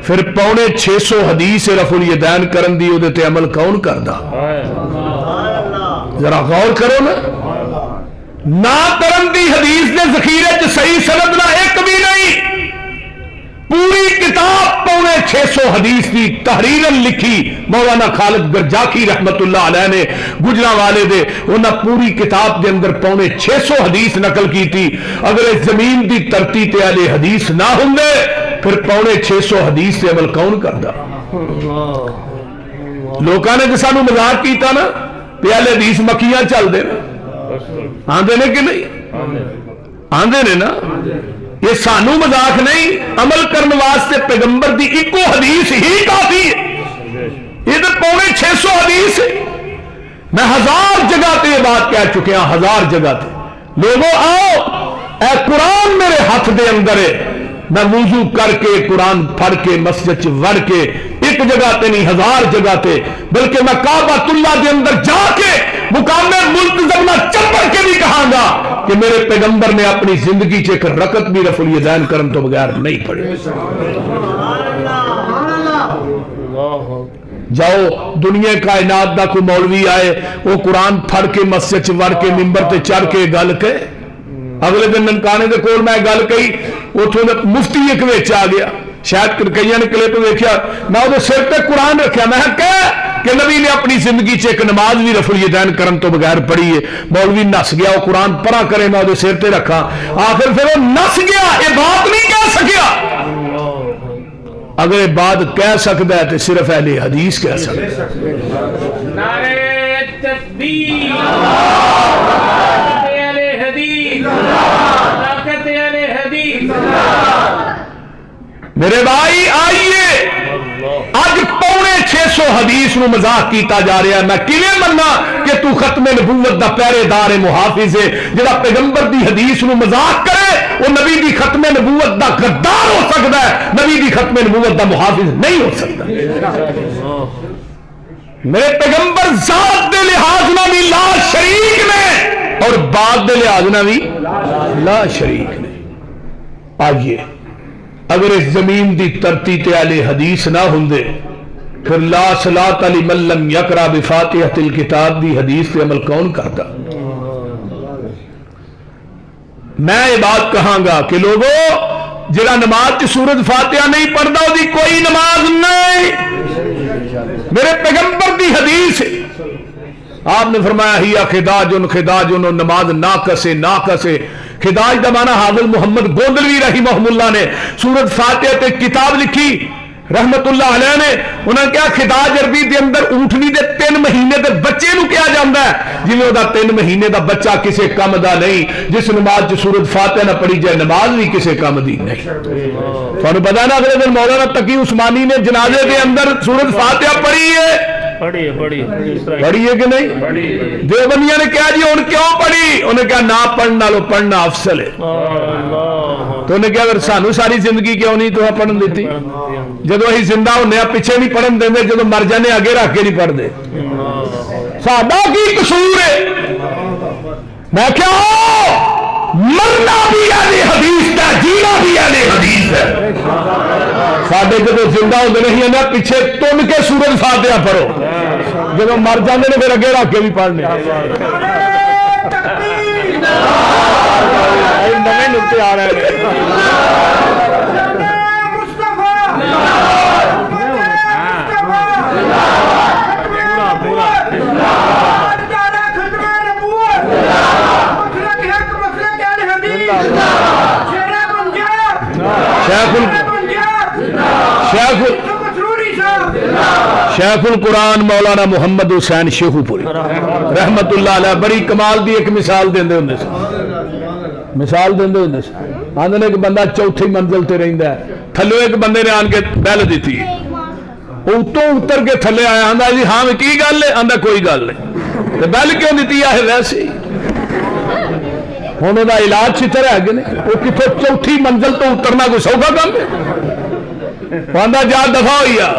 پھر 650 حدیث رفع الیدین کرن دی اودے تے عمل کون کردا ذرا غور کرو نہ کرن دی حدیث دے ذخیرے چ صحیح سند نہ ایک بھی نہیں پوری کتاب 650 حدیث کی تحریرن لکھی مولانا خالد گرجاکی رحمت اللہ علیہ نے گجرانوالے دے انہاں پوری کتاب دے اندر 650 حدیث نقل کی تھی اگر اس زمین دی دھرتی تے اہل حدیث نہ ہوندے پھر 650 حدیث سے عمل کون کردا لوکاں نے جے سانو مذاق کیتا نا تے اہل حدیث مکیاں چل دے آندے نے کہ نہیں آندے نے نا یہ سانو مذاق نہیں عمل کرنے واسطے پیغمبر دی ایکو حدیث ہی کافی ہے یہ تو 650 حدیث ہے میں 1000 جگہ تے یہ بات کہہ چکے ہیں 1000 جگہ تے لوگوں آؤ اے قرآن میرے ہاتھ دے اندر ہے میں وضو کر کے قرآن پڑھ کے مسجد وڑ کے ایک جگہ تے نہیں 1000 جگہ تے بلکہ میں کعبۃ اللہ دے اندر جا کے مقام ملتزم نہ چپڑ کے بھی کہاں گا کہ میرے پیغمبر نے اپنی زندگی چ ایک رکعت بھی رفع الیدین کرن تو بغیر نہیں پڑھی جاؤ دنیا کائنات دا کوئی مولوی آئے وہ قرآن پڑھ کے مسجد وڑ کے ممبر تے چڑھ کے گل کہ اگلے دن ننکانے دے کول میں گل کہی اتوں مفتی ایک وچ آ گیا شاید کئی نے کلپ ویکھیا میں وہ سر تے قرآن رکھیا میں کہ نبی نے اپنی زندگی چ ایک نماز بھی رفع الیدین کرن تو بغیر پڑھی ہے مولوی نس گیا وہ قرآن پڑھا کرے میں وہ سر تے رکھا آخر پھر وہ نس گیا یہ بات نہیں کہہ سکیا اگر یہ بات کہہ سکتا ہے تو صرف اہل حدیث کہہ سکتا ہے نعرہ تکبیر میرے بھائی آئیے آج 650 حدیث نو مذاق کیتا جا رہا ہے میں کیویں مننا کہ تو ختم نبوت دا پہرے دار محافظ ہے جڑا پیغمبر دی حدیث نو مذاق کرے وہ نبی دی ختم نبوت دا غدار ہو سکتا ہے نبی دی ختم نبوت دا محافظ نہیں ہو سکتا میرے پیغمبر ذات دے لحاظ نہ بھی لا شریک نے اور بات دے لحاظ نہ بھی لا شریک نے آئیے اگر اس زمین دی دھرتی تے اہل حدیث نہ ہوندے پھر لا صلاۃ لمن لم یقرأ بفاتحۃ الکتاب دی حدیث پہ عمل کون کرتا میں یہ بات کہاں گا کہ لوگوں جڑا نماز کی سورۃ فاتحہ نہیں پڑھتا وہ کوئی نماز نہیں میرے پیغمبر دی حدیث آپ نے فرمایا ہی خداجن خداجن نماز نہ کسے نہ کسے خداج دا معنی حافظ محمد گوندلوی رحمہ اللہ نے سورۃ فاتحہ تے کتاب لکھی رحمت اللہ علیہ نے انہوں نے کہا خداج عربی دے اندر اونٹنی دے 3 مہینے دے بچے نو کیا جاندا ہے جویں او دا 3 مہینے دا بچہ کسے کم دا نہیں جس نماز چ سورۃ فاتحہ نہ پڑھی جائے نماز بھی کسے کم دی نہیں تھانوں پتہ نا اگلے دن مولانا تقی عثمانی نے جنازے دے اندر سورۃ فاتحہ پڑھی ہے پڑھی ہے کہ نہیں؟ دیوبندیاں نے کہا جی ان کیوں پڑھی؟ انہیں کہا نہ پڑھنا لو پڑھنا افضل ہے. تو انہیں کہا اگر سانو ساری زندگی کیوں نہیں تو پڑھن دیتی؟ جدو اسی زندہ ہونے پیچھے نہیں پڑھن دیں دے، جدو مر جانے آگے رکھ کے نہیں پڑھ دے. ساڈا کی قصور ہے؟ میں کیا مرنا بھی اہل حدیث ہے، جینا بھی اہل حدیث ہے. ساڈے جدو زندہ ہوتے نہیں ہیں پیچھے تن کے سورج فاتحہ پڑھو، جب مر جاتے ہیں پھر اگے رکھ کے بھی پڑھنے. نئے نقطے آ رہے ہیں. شیخ القرآن مولانا محمد حسین شیخو پوری رحمت اللہ علیہ بڑی کمال دی ایک مثال دیندے ہوندے سے. مثال دیندے ہوندے سے آندے نے ایک بندہ چوتھی منزل تے رہندا ہے، تھلے ایک بندے نے آن کے بیل دیتی، اتوں اتر کے تھلے آیا، آندا جی ہاں کی گل ہے؟ آندا کوئی گل نہیں. تے بیل کیوں دیتی ہے؟ ویسے ہی ہن دا علاج چتر ہے کہ نہیں؟ وہ کتھوں چوتھی منزل تو اترنا کوئی سوکھا کام ہے؟ آندا جا دفعہ ہوئی آ.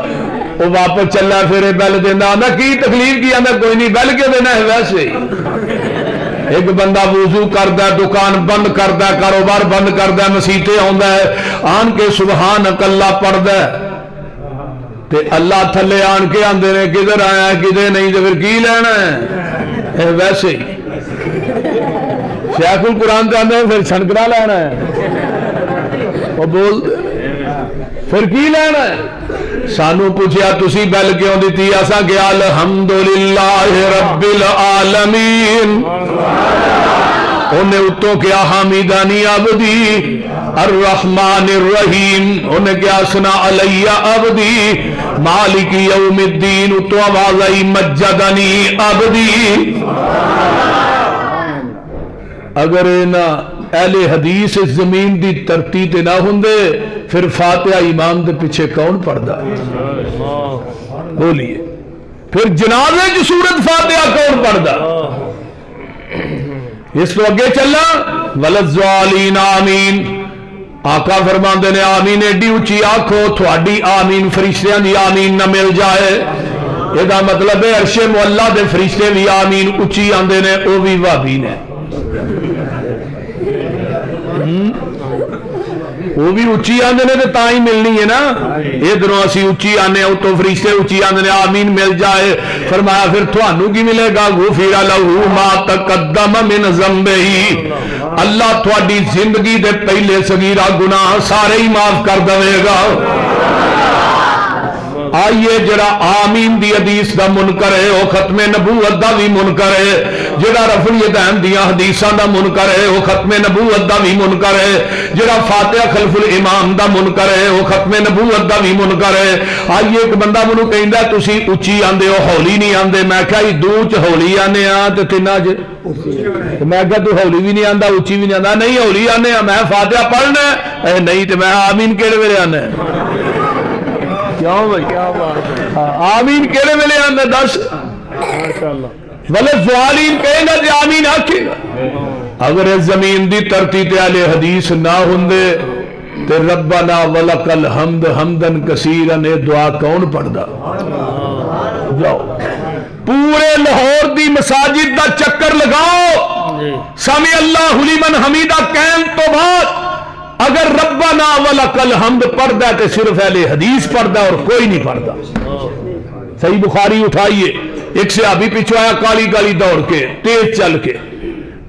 وہ واپس چلا پھر بیل دینا، آندا کی تکلیف کی؟ آندا کوئی نہیں. بیل کیوں دینا ہے؟ ویسے ہی. ایک بندہ وضو کردا ہے، دکان بند کردا ہے، کاروبار بند کردا ہے، مسیتے آندا ہے، آن کے سبحان اللہ پڑھدا ہے تے اللہ تھلے آن کے آندے نے کدھر آیا ہے کدھر نہیں، تو پھر کی لینا ہے؟ ویسے ہی شیخ القرآن تے آندے پھر چھنکنا لینا ہے. وہ بول پھر کی لینا ہے؟ سانو پوچھیا تسی بیل کیوں دیتی؟ اسا کہ الحمدللہ رب العالمین. انہیں اتوں کیا حمیدانی عبدی الرحمن الرحیم. انہیں کیا سنا علی عبدی مالک یوم الدین. اتوں آواز آئی مجدنی عبدی. اگر نا اہل حدیث اس زمین دی ترتی تے نہ ہوندے پھر فاتحہ امام دے پیچھے کون پڑھدا؟ بولیے پھر جنازے کی سورت فاتحہ کون پڑھدا؟ اس تو اگے چلنا وللضالین آمین. آقا فرماندے نے آمین ایڈی اچھی آکھو تھوڑی آمین فرشتیاں دی آمین نہ مل جائے. یہ مطلب ہے عرش معلا دے فرشتے بھی آمین اچھی آندے نے، وہ بھی وہابی نے، وہ بھی اچھی آندے نے تو ہی ملنی ہے نا. ادھروں اسی اچھی آنے اتوں فرشتے اچھی آندے نے آمین مل جائے. فرمایا پھر تھانوں کی ملے گا؟ غفر لہ ما تقدم من ذنبہ. اللہ تھوڑی زندگی دے پہلے صغیرہ گناہ سارے ہی معاف کر دے گا. آئیے جڑا آمین دی حدیث دا منکر ہے وہ ختم نبوت دا بھی منکر ہے. جڑا رفع الیدین دیاں حدیثاں دا منکر ہے وہ ختم نبوت دا بھی منکر ہے. جڑا فاتحہ خلف الامام دا منکر ہے وہ ختم نبوت دا بھی منکر ہے. آئیے ایک بندہ منو کہندا تسی اچھی آندے ہو ہولی نہیں آندے. میں کہا دو چ ہولی آنے آ تے تینا چ میں کہا تو ہولی بھی نہیں آندا اچھی بھی نہیں آندا. نہیں ہولی آنے آ میں فاتحہ پڑھنا ہے نہیں تے میں آمین کیڑے ویلے آنا ہے؟ کیوں بھائی کیا بات ہے؟ آمین کیڑے ویلے آندا دس؟ وللضالین کہے گا جی آمین آکھے گا. اگر اس زمین دی ترتی تے اہل حدیث نہ ہوندے تے ربنا ولک الحمد حمدن کثیرا اے دعا کون پڑھدا؟ جاؤ پورے لاہور دی مساجد دا چکر لگاؤ، سمع اللہ لمن حمیدہ کہن تو بعد اگر ربنا ولک الحمد پڑھدا ہے تو صرف اہل حدیث پڑھدا اور کوئی نہیں پڑھدا. صحیح بخاری اٹھائیے، ایک صحابی پیچھے آیا کالی کالی دوڑ کے تیز چل کے،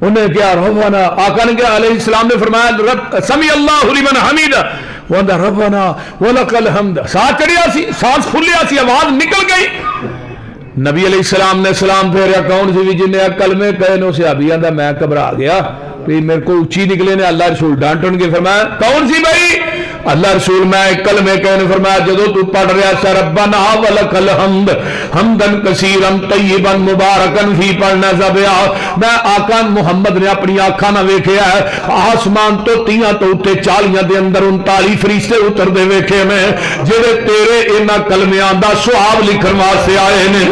انہیں کیا ربنا، آقا نے کیا علیہ السلام نے فرمایا سمع اللہ لمن حمیدہ، وہ اندر ربنا ولک الحمد. ساتھ چڑھیا سی، سانس کھلیا سی، آواز نکل گئی. نبی علیہ السلام نے سلام پھیریا کون سی جنہیں کلمے کہے نو صحابی آندا میں گھبرا گیا میرے کو اچھی نکلے نے اللہ رسول ڈانٹن کے. فرمایا کون سی بھائی؟ اللہ رسول میں کلمے کہنے فرمایا جدو تو پڑھ رہا سا ربنا ولکل حمد حمدن کثیرا طیبا مبارکن فی پڑھنا زبیا میں آقا محمد نے اپنی آنکھاں نہ ویکھیا ہے آسمان تو تیاں تو اتے چالیاں دے اندر 39 فرشتے اتر دے ویکھے میں جڑے تیرے انہاں کلمیاں دا ثواب لکھن واسطے آئے نے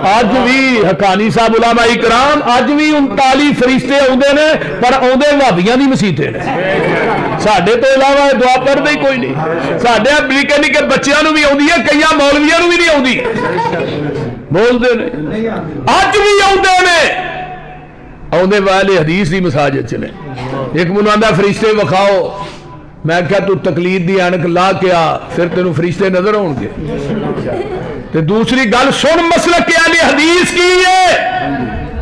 اج بھی حقانی صاحب علماء کرام اج بھی 39 فرشتے آتے ہیں پر آدھے بھابیاں دی مسیتیں ساڈے تو علاوہ دعا پڑھتے ہی کوئی نہیں ساڈے نکے نکے بچیاں نو بھی آتی ہے کئی مولویاں نو بھی نہیں آتی بولتے ہیں اج بھی آتے ہیں آدھے والے حدیث دی مساجد چلے ایک منو آندا فرشتے وکھاؤ میں کہا تو تقلید دی اینک لا کے آ پھر تینوں فرشتے نظر ہون گے تے دوسری گل سن مسلک اہل حدیث کی ہے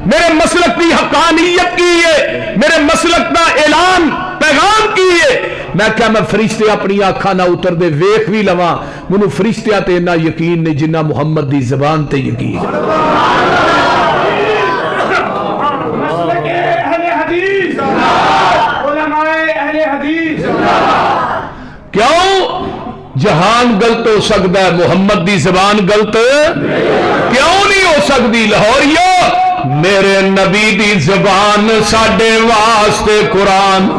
میرے مسلک کی حقانیت کی ہے میرے مسلک دا اعلان پیغام کی ہے میں کہا میں فرشتے اپنی آنکھاں نہ اتر دے ویکھ بھی لواں منو فرشتیاں تے اتنا یقین نہیں جنہ محمد دی زبان تے یقین کیوں جہان غلط ہو سکتا ہے محمد دی زبان غلط کیوں نہیں ہو سکتی لاہوریو میرے نبی دی زبان ساڈے واسطے قرآن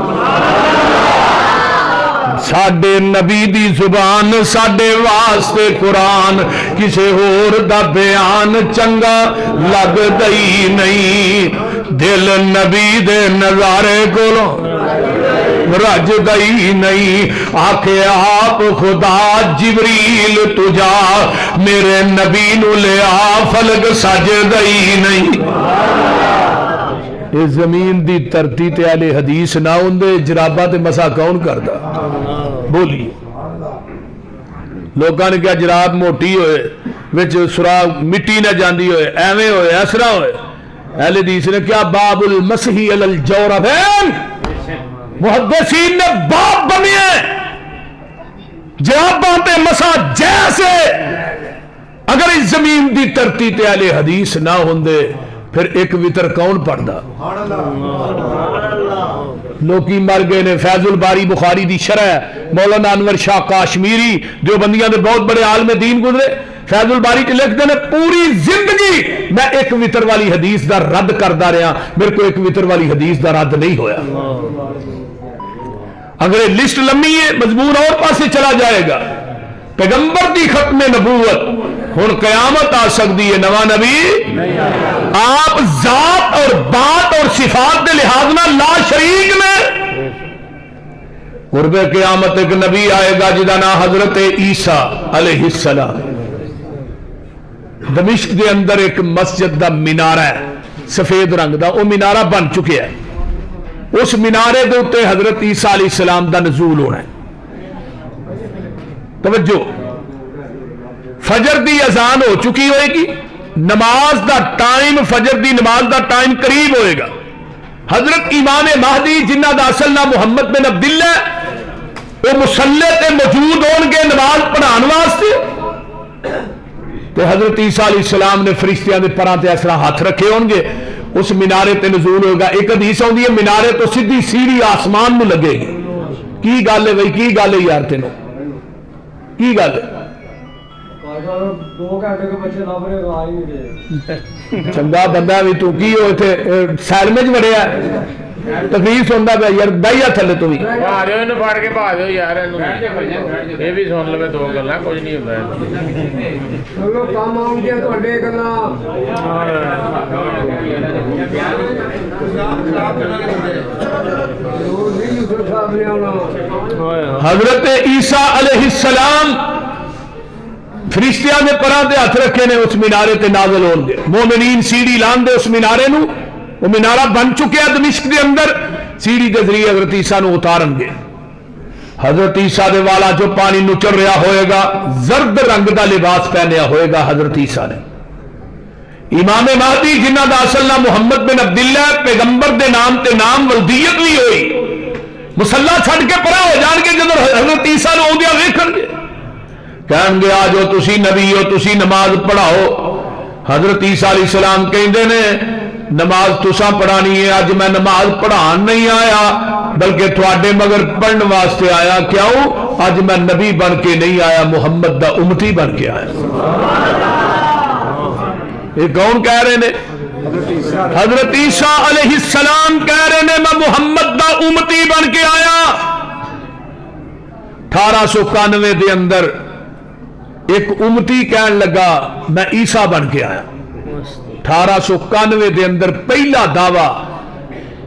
ساڈے نبی دی زبان ساڈے واسطے قرآن کسے ہور دا بیان چنگا لگدا ہی نہیں دل نبی دے نظارے کولوں رج گئی نہیں آکھے آپ خدا جبریل تجا میرے نبی نو لیا فلک سج گئی نہیں اس زمین دی ترتی تے اہل حدیث نہ ہوندے جرابہ تے مسا کون کردا بولی لوگاں نے کیا جراب موٹی ہوئے وچ سراغ مٹی نہ جاندی ہوئے ایویں ہوئے اسرا ہوئے اہل حدیث نے کیا باب المسح علی الجوربین محدثین نے باپ بنیے جراباں تے مسا جیسے اگر اس زمین دی ترتی تے اہل حدیث نہ ہوندے پھر ایک وطر کون پڑھدا لوکی مر گئے نے فیض الباری بخاری دی شرح مولانا انور شاہ کاشمیری جو بندیاں دے بہت بڑے عالم دین گزرے فیض الباری کے لکھتے ہیں پوری زندگی میں ایک وطر والی حدیث دا رد کردا رہا میرے کو ایک وطر والی حدیث دا رد نہیں ہویا اگر لسٹ لمبی ہے مضمون اور پاسے چلا جائے گا پیغمبر دی ختم نبوت ہن قیامت آ سکتی ہے نواں نبی آپ ذات اور بات اور صفات دے لحاظ نہ لا شریک میں قرب قیامت ایک نبی آئے گا جدا نام حضرت عیسیٰ علیہ السلام دمشق دے اندر ایک مسجد دا مینارہ ہے سفید رنگ دا وہ مینارہ بن چکے ہے اس مینارے دے اوتے حضرت عیسیٰ علیہ السلام دا نزول ہونا ہے توجہ فجر دی اذان ہو چکی ہوئے گی نماز دا ٹائم فجر دی نماز دا ٹائم قریب ہوئے گا حضرت امام مہدی جنہ دا اصل نام محمد بن عبداللہ وہ مصلی تے موجود ہون گے نماز پڑھان واسطے تے حضرت عیسیٰ علیہ السلام نے فرشتیاں دے پراں تے اس طرح ہاتھ رکھے ہون گے اس مینارے تے نزول ہوگا ایک حدیث ہوندی ہے مینارے تو سیدھی سیڑھی آسمان میں لگے گی کی گل ہے بھائی کی گل ہے یار تینوں کی گل ہے چنگا بندہ بھی تو کی ہو تھے سیل میں بڑھیا تقریر سنتا پیا یار بہیا تھلے تو بھی پڑھ کے پا دو یار یہ بھی سن لو دو گلا کچھ نہیں ہوتا حضرت عیسیٰ علیہ السلام فرشتیاں نے پراں تے ہاتھ رکھے نے اس مینارے تے نازل ہون گے مومنین سیڑھی لان دے اس مینارے نو وہ مینارہ بن چکے ہیں دمشق دے اندر سیڑھی دے ذریعے حضرت عیسیٰ نو اتارن گے حضرت عیسیٰ دے والا جو پانی نچر رہا ہوئے گا زرد رنگ دا لباس پہنیا ہوئے گا حضرت عیسیٰ نے امام مہدی جنہ دا اصل نام محمد بن عبداللہ پیغمبر دے نام تے نام ولدیت بھی ہوئی مسلح چھڑ کے پرا ہو جان کے جدو حضرت عیسیٰ نو آدیا ویکھن گے کہیں گے آ جو تسی نبی ہو تسی نماز پڑھاؤ حضرت عیسیٰ علیہ السلام کہندے نے نماز تساں پڑھانی ہے اج میں نماز پڑھان نہیں آیا بلکہ تھوڑے مگر پڑھنے واسطے آیا. کیوں؟ اج میں نبی بن کے نہیں آیا، محمد دا امتی بن کے آیا. یہ کون کہہ رہے نے؟ حضرت عیسیٰ علیہ السلام کہہ رہے نے میں محمد دا امتی بن کے آیا. 1891 دے اندر ایک امتی کہن لگا میں عیسیٰ بن کے آیا. 1891 دے اندر پہلا دعویٰ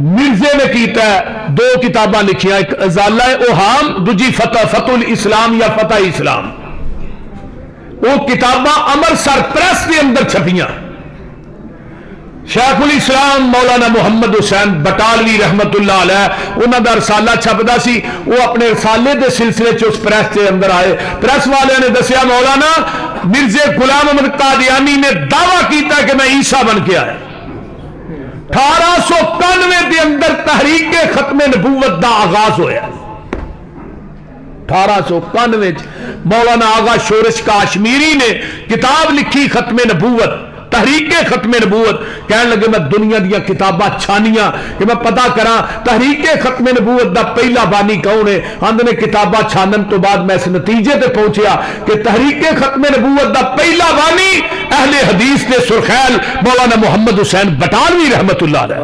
مرزے نے کیتا ہے. 2 کتاباں لکھیاں، ایک ازالہ اوہام، دوجی فتح الاسلام یا فتح اسلام. وہ کتاباں امرسر پریس کے اندر چھپیاں. شیخ الاسلام مولانا محمد حسین بٹالوی رحمت اللہ علیہ انہوں دا رسالہ چھپدا سی. وہ اپنے رسالے دے سلسلے چ اس پریس کے اندر آئے. پریس والے نے دسیا مولانا مرزا غلام احمد قادیانی نے دعویٰ کیتا کہ میں عیسیٰ بن کے آیا. 1891 دے اندر تحریک ختم نبوت دا آغاز ہویا. 1891 مولانا آغا شورش کاشمیری نے کتاب لکھی ختم نبوت، تحریک ختم نبوت. کہنے لگے میں دنیا دیا کتاباں چھانیاں کہ میں پتا کرا تحریک ختم نبوت دا پہلا بانی کون ہے. ہم نے کتاباں چھانن تو بعد میں اس نتیجے تے پہنچیا کہ تحریک ختم نبوت دا پہلا بانی اہل حدیث دے سرخیل مولانا محمد حسین بٹالوی رحمت اللہ علیہ.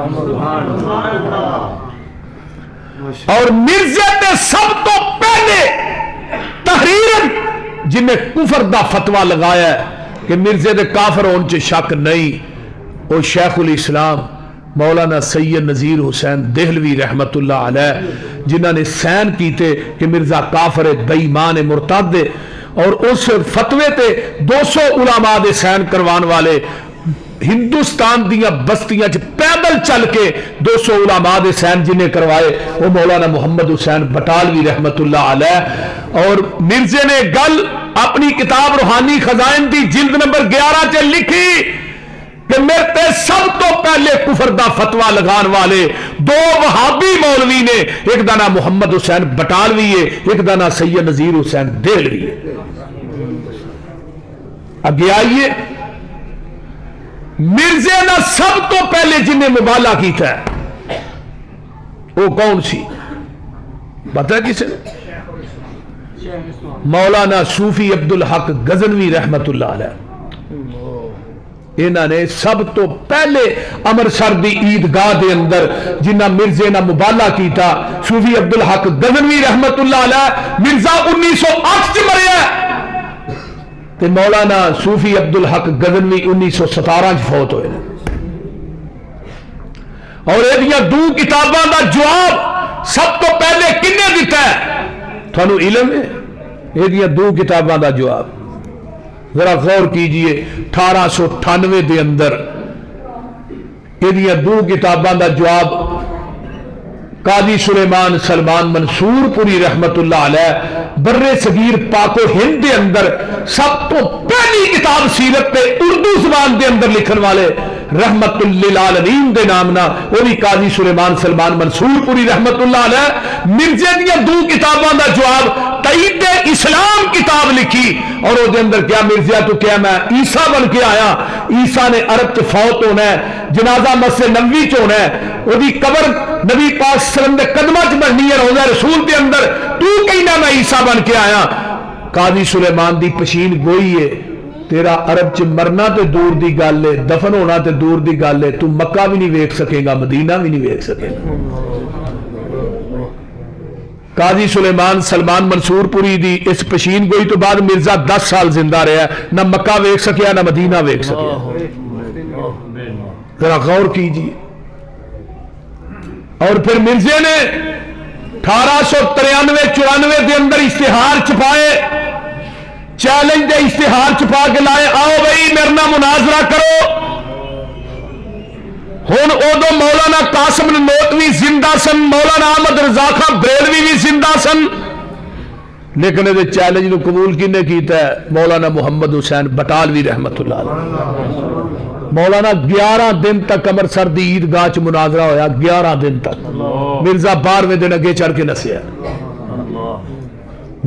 اور مرزا تے سب تو پہلے تحریر جنہیں کفر دا فتوہ لگایا ہے کہ مرزے دے کافر ہون چ شک نہیں، وہ شیخ الاسلام مولانا سید نذیر حسین دہلوی رحمت اللہ علیہ، جنہوں نے سین کیتے کہ مرزا کافر ہے، بے ایمان ہے، مرتد ہے. اور اس فتوے تے 200 علماء دے سین کروان والے ہندوستان دیا بستیاں چ پیدل چل کے 200 علماء دے سین جنہیں کروائے وہ مولانا محمد حسین بٹالوی رحمت اللہ علیہ. اور مرزے نے گل اپنی کتاب روحانی خزائن دی جلد نمبر 11 چ لکھی کہ میرے تے سب تو پہلے کفر دا فتوہ لگان والے 2 وہابی مولوی نے، ایک دا نام محمد حسین بٹالوی ہے، ایک دا نام سید نذیر حسین دہلوی ہے. اگے آئیے مرزے نے سب تو پہلے جنہیں مبالغہ کیتا ہے وہ کون سی پتہ ہے کسے؟ مولانا صوفی عبدالحق غزنوی رحمت اللہ علیہ. انہوں نے سب تو پہلے امرسر دی عیدگاہ دے اندر جنہ مرزے نے مبالغہ کیتا صوفی عبدالحق غزنوی رحمت اللہ علیہ. مرزا 1908 چ مریا تے مولانا صوفی عبدالحق غزنوی 1917 چ فوت ہوئے. اور یہ 2 کتاباں دا جواب سب تو پہلے کنے دیتا ہے؟ تھانو علم ہے یہ 2 کتاباں دا جواب؟ ذرا غور کیجئے. 1898 دے اندر یہ 2 کتاباں دا جواب قاضی سلیمان سلمان منصور پوری رحمت اللہ علیہ برے صغیر پاک و ہند دے اندر سب تو پہلی کتاب سیرت تے اردو زبان دے اندر لکھن والے رحمت للعالمین دے نامنا وہ بھی قاضی سلیمان سلمان منصور پوری رحمت اللہ علیہ مرزے دیا 2 کتاباں دا جواب تائید اسلام کتاب لکھی. اور وہ دے اندر کیا مرزا تو کیا میں عیسیٰ بن کے آیا. عیسیٰ نے عرب چ فوت ہونا ہے، جنازہ مسجد نبوی چ ہونا ہے، وہ دی قبر نبی پاک صلی اللہ علیہ وسلم دے قدمہ چ بننی ہے، روضہ رسول دے اندر. تو کہنا میں عیسیٰ بن کے آیا. قاضی سلیمان دی پشین گوئی ہے، تیرا عرب چ مرنا تے دور دی گل ہے، دفن ہونا تے دور دی گل ہے، تو مکہ بھی نہیں ویکھ سکے گا، مدینہ بھی نہیں ویکھ سکے گا. قاضی سلیمان سلمان منصور پوری دی اس پشین گوئی تو بعد مرزا 10 سال زندہ رہا، نہ مکہ ویکھ سکیا نہ مدینہ ویکھ سکیا. ذرا غور کیجیے. اور پھر مرزے نے 1893-94 دے اندر اشتہار چھپائے، چیلنج دے اشتہار چھپا کے لائے، آؤ بھائی میرے نال مناظرہ کرو. ہن ادو مولانا قاسم نوتوی زندہ سن، مولانا احمد رضا خان بریلوی بھی زندہ سن، لیکن یہ چیلنج نو قبول کنے کیتا ہے؟ مولانا محمد حسین بٹالوی رحمت اللہ علیہ. مولانا 11 دن تک امرسر دی عیدگاہ چ مناظرہ ہویا، 11 دن تک. مرزا 12ویں دن اگے چڑھ کے نسیا.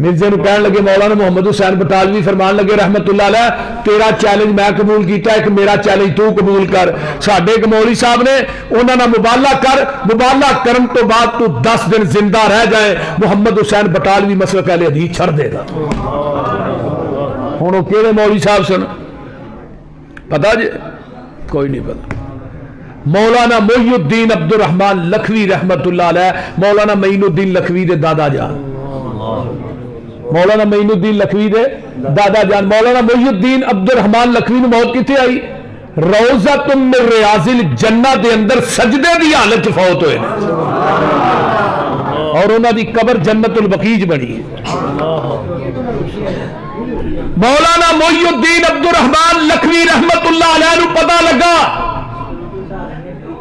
مرزے نو کہن لگے مولانا محمد حسین بٹالوی فرمان لگے رحمت اللہ علیہ تیرا چیلنج میں قبول کیتا ہے کہ میرا چیلنج تو قبول کر. ساڈے ایک مولوی صاحب نے انہاں نال مبالغہ کر, مبالغہ کرن تو بعد تو 10 دن زندہ رہ جائے محمد حسین بٹالوی مسلک اہل حدیث چھڑ دے گا. ہن او کیڑے مولوی صاحب سن پتہ جی؟ کوئی نہیں پتہ. مولانا محی الدین عبد الرحمان لکھوی رحمت اللہ علیہ, مولانا معین الدین لکھوی دے دادا جان, مولانا معین الدین لکھوی دے دادا جان. مولانا محی الدین عبد الرحمان لکھوی نو موت کتے آئی؟ روضۃ من ریاض الجنہ دے اندر سجدے دی حالت فوت ہوئے اور انہاں دی قبر جنت البقیع بنی ہے. مولانا محی الدین عبد الرحمان لکھوی رحمت اللہ علیہ نو پتہ لگا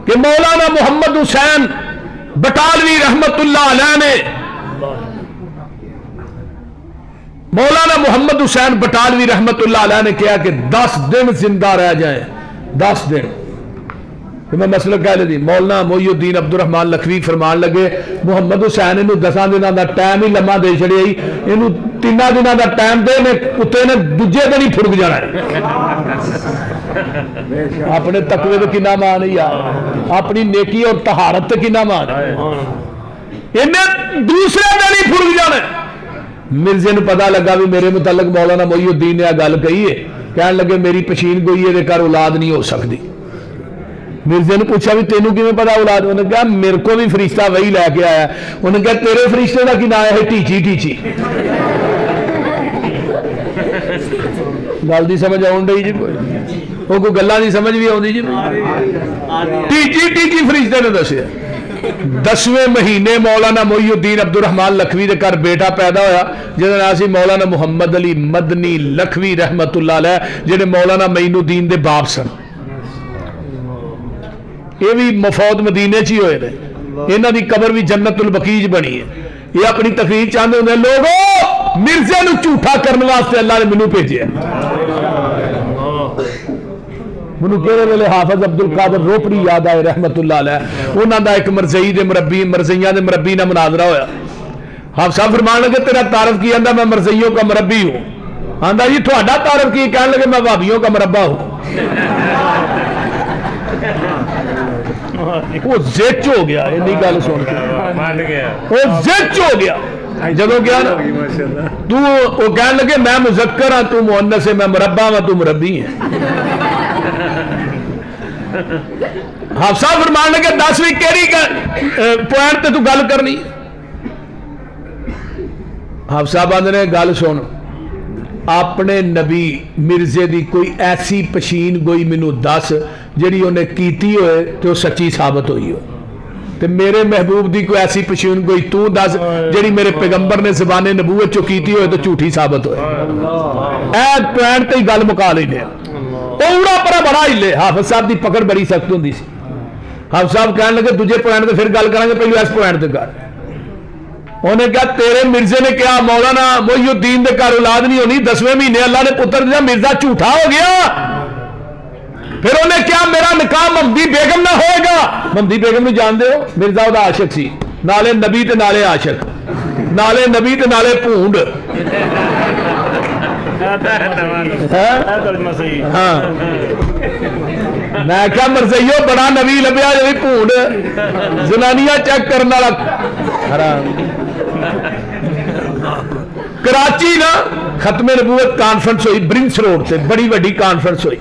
کہ مولانا محمد حسین بٹالوی رحمت اللہ علیہ نے مولانا محمد حسین بٹالوی رحمت اللہ علیہ نے کہا کہ 10 دن زندہ رہ جائیں, 10 دن. میں مسئلہ کہہ لے دی. مولانا محی الدین عبد الرحمان لکھوی فرمان لگے محمد حسین انہوں 10 دنوں دا ٹائم ہی لمحہ دے چھڑی آئی, انہوں 3 دنوں دا ٹائم دے میں کتے نے دوجے دن ہی پھڑک جانا ہے. اپنے تقوی تو کنا مان ہے یار, اپنی نیکی اور طہارت تو کنا مان ہے, انہیں دوسرے دن ہی پھڑک جانا ہے. مرزے نو پتہ لگا بھی میرے متعلق مولانا محی الدین نے گل کہی ہے, کہنے لگے میری پشین گوئی ہے گھر اولاد نہیں ہو سکتی. مرزے نے پوچھا بھی تینوں کیویں پتا اولاد؟ انہوں نے کہا میرے کو بھی فرشتہ وہی لے کے آیا. انہوں نے کہا تیرے فرشتے کا کی نام ہے؟ ٹیچی. ٹیچی گل دی سمجھ آن رہی جی؟ وہ کوئی گلاں دی سمجھ بھی آتی جی؟ ٹیچی فرشتے نے دسیا. 10ویں مہینے مولانا محی الدین عبد الرحمان لکھوی دے گھر بیٹا پیدا ہویا جہاں نام سی مولانا محمد علی مدنی لکھوی رحمت اللہ علیہ, جہاں مولانا معین الدین دے باپ سن. یہ بھی مفوت مدینے چ ہی ہوئے نے, انہاں دی قبر بھی جنت البقیع بنی ہے. یہ اپنی تقریر چاہتے ہوتے ہیں لوگوں مرزے نو جھوٹا کرنے واسطے اللہ نے مینوں بھیجیا. منو کہڑے ویلے حافظ عبد القادر روپڑی یاد آئے رحمت اللہ علیہ, انہاں دا ایک مرزئی دے مربی مرزیاں دے مربی نہ مناظرہ ہویا. حافظ صاحب فرمان لگے تیرا تعارف کی؟ آندا میں مرزئیوں کا مربی ہوں. آندا جی تہاڈا تعارف کی؟ کہنے لگے میں وہابیوں کا مربع ہوں. وہ زچ ہو گیا انی گل سن کے, وہ زچ ہو گیا جدوں گیا نا. تو وہ کہنے لگے میں مذکر ہاں تو مؤنث ہے, میں مربع ہاں تو مربی ہے. حافظ صاحب فرمان لگے 10ویں کیڑی پوائنٹ تے تو گل کرنی؟ حافظ صاحب آندے نے گل سن, اپنے نبی مرزے دی کوئی ایسی پشین گوئی مینوں دس جڑی انہیں کیتی ہوئے تو سچی ثابت ہوئی ہو, تے میرے محبوب دی کوئی ایسی پشین گوئی تو دس جڑی میرے پیغمبر نے زبان نبوت چو کیتی ہوئے تو جھوٹی ثابت ہوئے. اے پوائنٹ تے گل مکا لینے. اوڑا پرا بڑا ہی لے. حافظ صاحب دی پکڑ بڑی سخت ہوندی سی. حافظ صاحب کہنے لگے دوجے پوائنٹ تے پھر گل کریں گے, پہلو اس پوائنٹ تے کر. انہیں کہا تیرے مرزے نے کہا مولانا محی الدین دے گھر اولاد نہیں ہونی, 10ویں مہینے اللہ نے پتر دیا, مرزا جھوٹا ہو گیا. پھر انہیں کیا میرا نکاح ممدی بیگم نہ ہوئے گا؟ ممدی بیگم نو جان دے ہو, مرزا دا عاشق سی, نالے نبی تے نالے عاشق, نالے نبی تے نالے پونڈ. ہاں میں کیا مرزائیو بڑا نبی لبیا جی پونڈ زنانیاں چیک کرنے والا حرام. کراچی نا ختم نبوت کانفرنس ہوئی برنکس روڈ سے, بڑی وڈی کانفرنس ہوئی.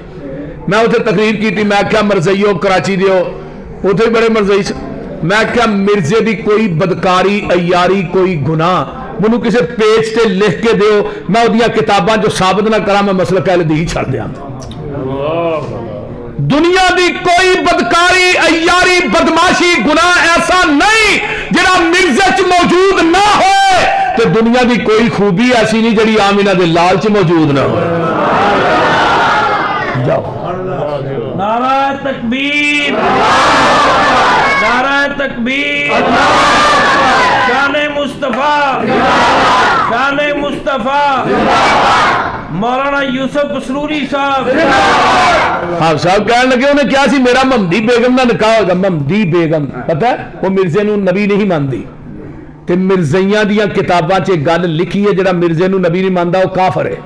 میں اتنے تقریر کی تھی, میں کیا مرزائیو کراچی دیو, اتنے بڑے مرزائی سے. میں کیا مرزے دی کوئی بدکاری عیاری کوئی گناہ منو کسی پیج تے لکھ کے دیو, میں ادیاں کتاباں جو ثابت نہ کرا میں مسئلہ کہہ لے چھڑ دیا. دنیا دی کوئی بدکاری عیاری بدماشی گناہ ایسا نہیں جڑا مرزے چ موجود نہ ہوئے, تو دنیا دی کوئی خوبی ایسی نہیں جڑی آمینہ دے لال چ موجود نہ ہوئے. جاؤ نعرہ تکبیر, نعرہ تکبیر, شان مصطفیٰ, شان مصطفیٰ. مولانا یوسف اسروری صاحب. ہاں صاحب کہنے لگے انہیں کیا سی میرا ممدی بیگم نہ نکاح ہوگا. ممدی بیگم پتہ ہے وہ مرزے نو نبی نہیں مانتی, تے مرزیاں دیاں کتاباں چ گل لکھی ہے جڑا مرزے نو نبی نہیں ماندا وہ کافر ہے.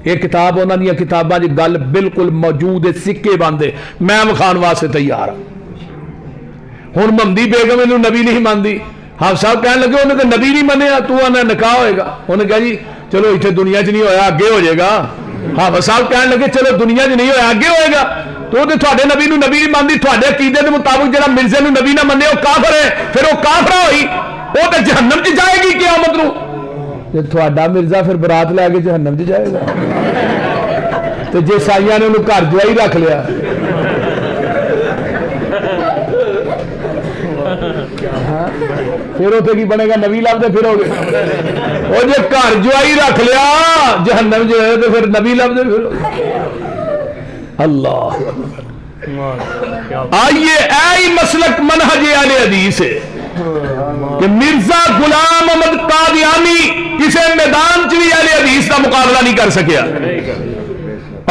یہ کتاب انہاں دیاں کتاباں چ گل بالکل موجود ہے, سکے باندھے, میں وکھان واسطے تیار ہوں. ہن مہندی بیگم اینو نبی نہیں مانتی, حافظ صاحب کہنے لگے انہیں تو نبی نہیں منیا, تو آنا نکاح ہوئے گا. انہیں کہا جی چلو اتنے دنیا چ نہیں ہویا اگے ہو جائے گا. حافظ صاحب کہنے لگے چلو دنیا چ نہیں ہویا اگے ہوئے گا. تو تھوڑے نبی نو نبی نہیں مانتی, تھوڑے عقیدے کے مطابق جڑا مرزے نو نبی نہ منے وہ کافر ہے, پھر وہ کافر ہوئی, وہ تو جہنم چ جائے گی قیامت نو. تھوڑا مرزا پھر برات لے کے جہنم چ جائے گا. تو جی سائیاں نے انہوں گھر جوائی رکھ لیا, پھر اتنے کی بنے گا نبی لبدے پھرو گے. وہ جی گھر جوائی رکھ لیا جہنم جو ہے تو پھر نبی لبدے پھرو. اللہ آئیے اے مسلک منہج اہل حدیث ہے کہ مرزا غلام احمد قادیانی کسی میدان چ بھی اہل حدیث کا مقابلہ نہیں کر سکیا.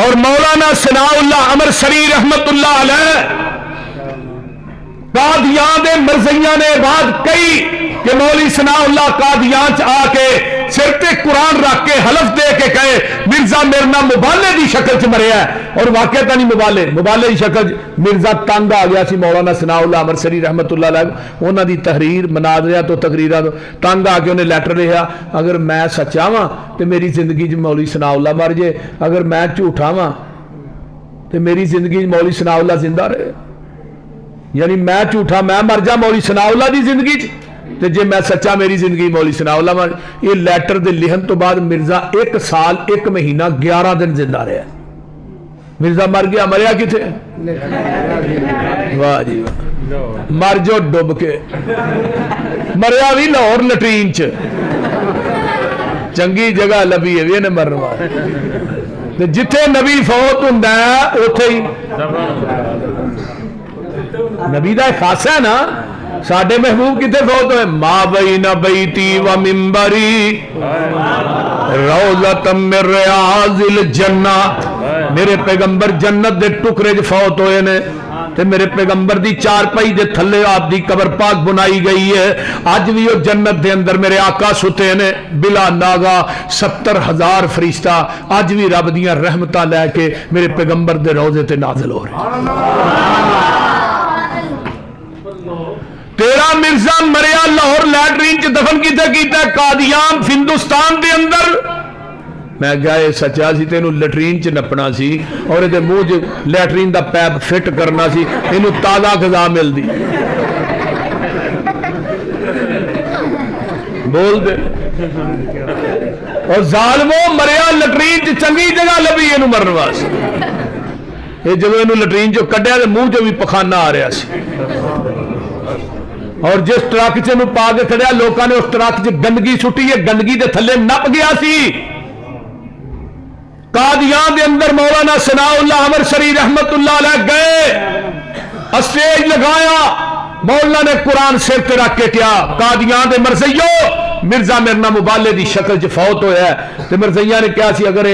اور مولانا ثناء اللہ امرسری رحمت اللہ علیہ قادیان دے مرزیاں نے بعد کئی کہ مولوی ثناء اللہ قادیان چ آ کے سر تے قرآن رکھ کے حلف دے کے کہے مرزا میرنا مبالے دی شکل چ مریا ہے, اور واقعہ تا نہیں مبالے دی شکل. مرزا تنگ آ گیا سی مولانا ثناء اللہ امرسری رحمت اللہ علیہ, انہاں دی تحریر مناظرہ تو تقریراں تو تنگ آ کے انہیں لیٹر لکھا, اگر میں سچا ہاں تے میری زندگی چ مولوی ثناء اللہ مر جائے, اگر میں جھوٹا ہاں تے میری زندگی مولوی ثناء اللہ زندہ رہے. یعنی میں جھوٹا میں مر جا مولوی ثناء اللہ دی زندگی تے جے میں سچا میری زندگی مولوی ثناء اللہ مر. یہ لیٹر دے لکھن تو بعد مرزا 1 سال 1 مہینہ 11 دن زندہ رہا. مرزا مر گیا, مریا کتنے؟ واہ جی واہ, مر جو ڈب کے, مریا بھی لاہور لٹرین چ, چنگی جگہ لبھی ہے بھی مرن والے. جتھے نبی فوت ہوندا ہے اوتھے ہی نبی دا خاصہ ہے نا. ساڈے محبوب کتے فوت ہوئے؟ ما بین بیتی و منبری روضۃ من ریاض الجنہ. میرے پیغمبر جنت دے ٹکرے جو فوت ہوئے نے, تے میرے پیغمبر دی چارپائی دے تھلے آپ دی قبر پاک بنائی گئی ہے. اج بھی وہ جنت دے اندر میرے آقا ستے نے بلا ناگا, 70,000 فرشتہ اج بھی رب دیاں رحمتاں لے کے میرے پیغمبر دے روضے تے نازل ہو رہے. تیرا مرزا مریا لاہور لیٹرین چ دفن کیتا ہے قادیان ہندوستان دے اندر. میں گئے سچا سی تینوں لیٹرین چ نپنا سی اور یہ منہ چ لیٹرین دا پیپ فٹ کرنا سی, اینوں تازہ غذا ملدی. بول دے اور ظالمو مریا لیٹرین چ چنگی جگہ لبھی اینوں مرن واسطے. یہ جب اینوں لیٹرین چ کڈیا تے منہ چ بھی پخانہ آ رہا سی, اور جس ٹرک چ پا کے کھڑیا لوکاں نے اس ٹرک چ گندگی سٹی ہے, گندگی دے تھلے نپ گیا سی. قادیان دے اندر مولانا ثناء اللہ امرسری رحمت اللہ علیہ گئے, اسٹیج لگایا, مولانا نے قرآن سر تے رکھ کے کیا قادیان دے مرزیو مرزا میرنا مبالے دی شکل چ فوت ہویا ہے. تے مرزیاں نے کیا سی اگر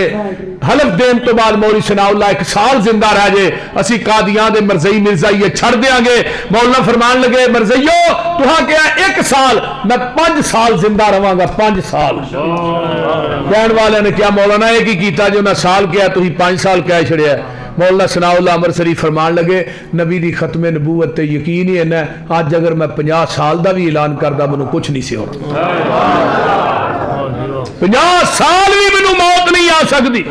حلف دین تو بعد مولوی ثناء اللہ 1 سال زندہ رہ جائے اسی قادیان دے مرزئی مرزا یہ چھڑ دیاں گے. مولانا فرمان لگے مرزیو تہاں کیا 1 سال میں 5 سال زندہ رہاں گا, 5 سال. کہن والے نے کیا مولانا یہ کی کیتا جو نہ سال کیا تو ہی 5 سال کیا چھڑیا ہے. مولانا ثناء اللہ امرسری فرمان لگے نبی دی ختم نبوت تے یقین ہی ہے, آج اگر میں 50 سال دا بھی اعلان کردا منو کچھ نہیں سی ہونا. 50 سال بھی منو موت نہیں آ سکتی.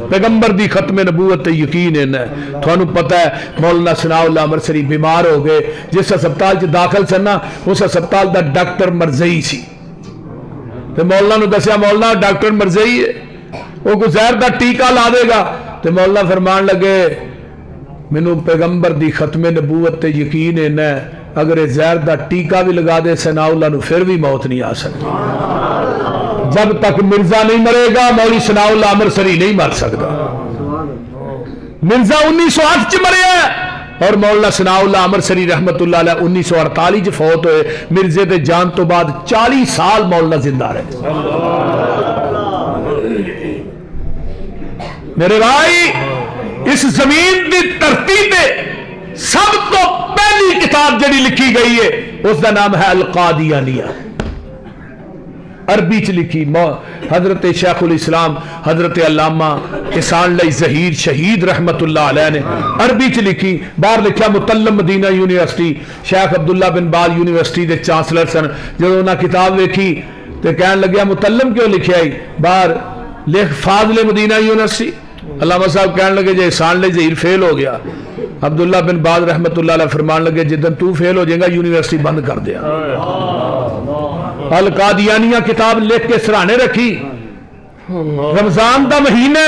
پیغمبر دی ختم نبوت تے یقین ہے. تھانوں پتہ ہے مولانا ثناء اللہ امرسری بیمار ہو گئے, جس ہسپتال چ داخل سن اس ہسپتال دا ڈاکٹر مرزئی سی. تے مولانا نو دسیا مولانا ڈاکٹر مرزئی ہے, وہ کوئی زہر دا ٹیکہ لا دے گا. تے مولانا فرمان لگے مینوں پیغمبر دی ختم نبوت تے یقین ہے, اگر یہ زہر دا ٹیکہ بھی لگا دے ثناء اللہ نو پھر بھی موت نہیں آ سکتی. جب تک مرزا نہیں مرے گا مولوی ثناء اللہ امرسری نہیں مر سکتا. مرزا 1908 چ مریا ہے اور مولانا ثناء اللہ امرسری رحمت اللہ علیہ 1948 چ فوت ہوئے. مرزے دے جان تو بعد 40 سال مولانا زندہ رہے. میرے بھائی اس زمین دی دھرتی تے سب تو پہلی کتاب جڑی لکھی گئی ہے اس دا نام ہے القادیانیہ. عربی چ لکھی حضرت شیخ الاسلام حضرت علامہ احسان اللہ ظہیر شہید رحمت اللہ علیہ نے عربی چ لکھی. باہر لکھا متلم مدینہ یونیورسٹی شیخ عبداللہ بن باز یونیورسٹی دے چانسلر سن. جب انہاں کتاب ویکھی تو کہنے لگیا متلم کیوں لکھیا ہے باہر لکھ فاضل مدینہ یونیورسٹی. علامہ صاحب کہنے لگے جی احسان اللہ ظہیر فیل ہو گیا. عبداللہ بن باز رحمت اللہ علیہ فرمان لگے جدن تو فیل ہو جائے گا یونیورسٹی بند کر دیا. القادیانیہ کتاب لکھ کے سرانے رکھی. رمضان دا مہینہ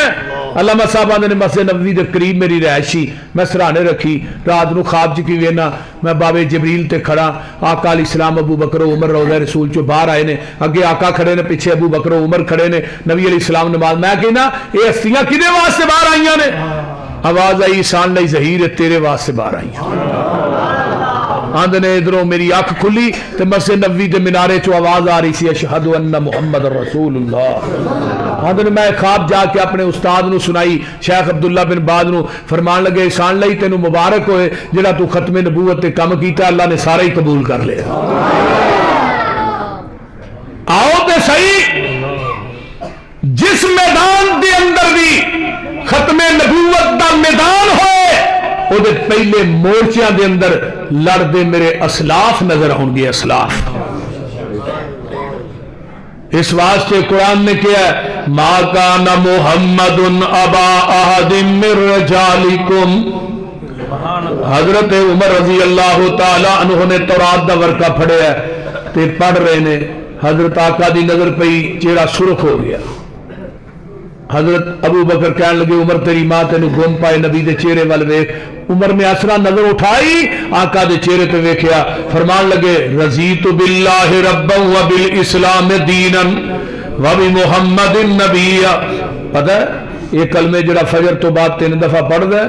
علامہ صاحب آدھے نے مسجد نبوی دے قریب میری رہائشی میں سرانے رکھی. رات نو خواب چ کی وینا میں بابے جبریل تے کھڑا. آقا علیہ السلام ابو بکر و عمر روضہ رسول چو باہر آئے نے. اگے آقا کھڑے نے پیچھے ابو بکر و عمر کھڑے نے. نبی علیہ السلام نماز میں کہنا یہ ہستیاں کدے واسطے باہر آئیاں نے. آواز آئی احسان اللہ ظہیر تیرے واسطے باہر آئیاں. آندے نے ادھروں میری آنکھ کھلی تو مسجد نبوی دے منارے چو آواز آ رہی سی اشہد ان محمد رسول اللہ. آندے نے میں خواب جا کے اپنے استاد نو سنائی شیخ عبداللہ بن باز نو. فرمان لگے احسان اللہ تینوں مبارک ہوئے جڑا تو ختم نبوت تے کم کیتا اللہ نے سارا ہی قبول کر لیا. آؤ تے صحیح جس میدان دے اندر بھی ختم نبوت دا میدان ہوئے وہ دے پہلے مورچیاں دے اندر لڑدے میرے اسلاف نظر ہوں گے. اسلاف اس واسطے قرآن نے کیا ہے ما کان محمد ابا احد من رجالکم. حضرت عمر رضی اللہ تعالی عنہ نے تورات دا ورقہ پڑھیا ہے تے پڑھ رہے نے. حضرت آقا دی نظر پئی چہرہ سرخ ہو گیا. حضرت ابو بکر کہنے لگے عمر تیری ماں تینوں گم پائے نبی دے چہرے وال ویکھ. عمر نے اسرا نظر اٹھائی آقا دے چہرے تے ویکھیا. فرمان لگے رضیت باللہ ربا و بالاسلام دینا و بمحمد النبی. پتہ ہے یہ کلمے جڑا فجر تو بعد 3 دفعہ پڑھدا ہے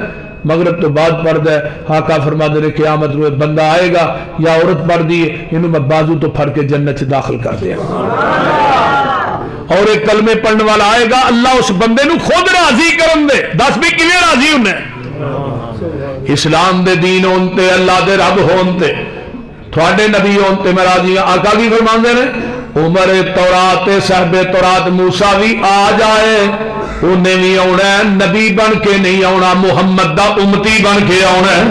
مغرب تو بعد پڑھدا ہے. آقا فرماتے ہیں قیامت روز بندہ آئے گا یا عورت پڑھ دی انہوں میں بازو تو پھڑ کے جنت سے داخل کر دیا. اور ایک کلمے پڑھنے والا آئے گا اللہ اس بندے نو خود راضی کرن دے. دس بھی کیویں راضی ہونے اسلام دے دین ہونتے اللہ دے رب ہونتے تھوڑے نبی ہونتے میں راضی ہوں. آقا کی فرماندے نے عمر تورات صاحب تورات موسیٰ بھی آ جائے انہیں بھی آنا ہے نبی بن کے نہیں آنا محمد دا امتی بن کے آنا ہے.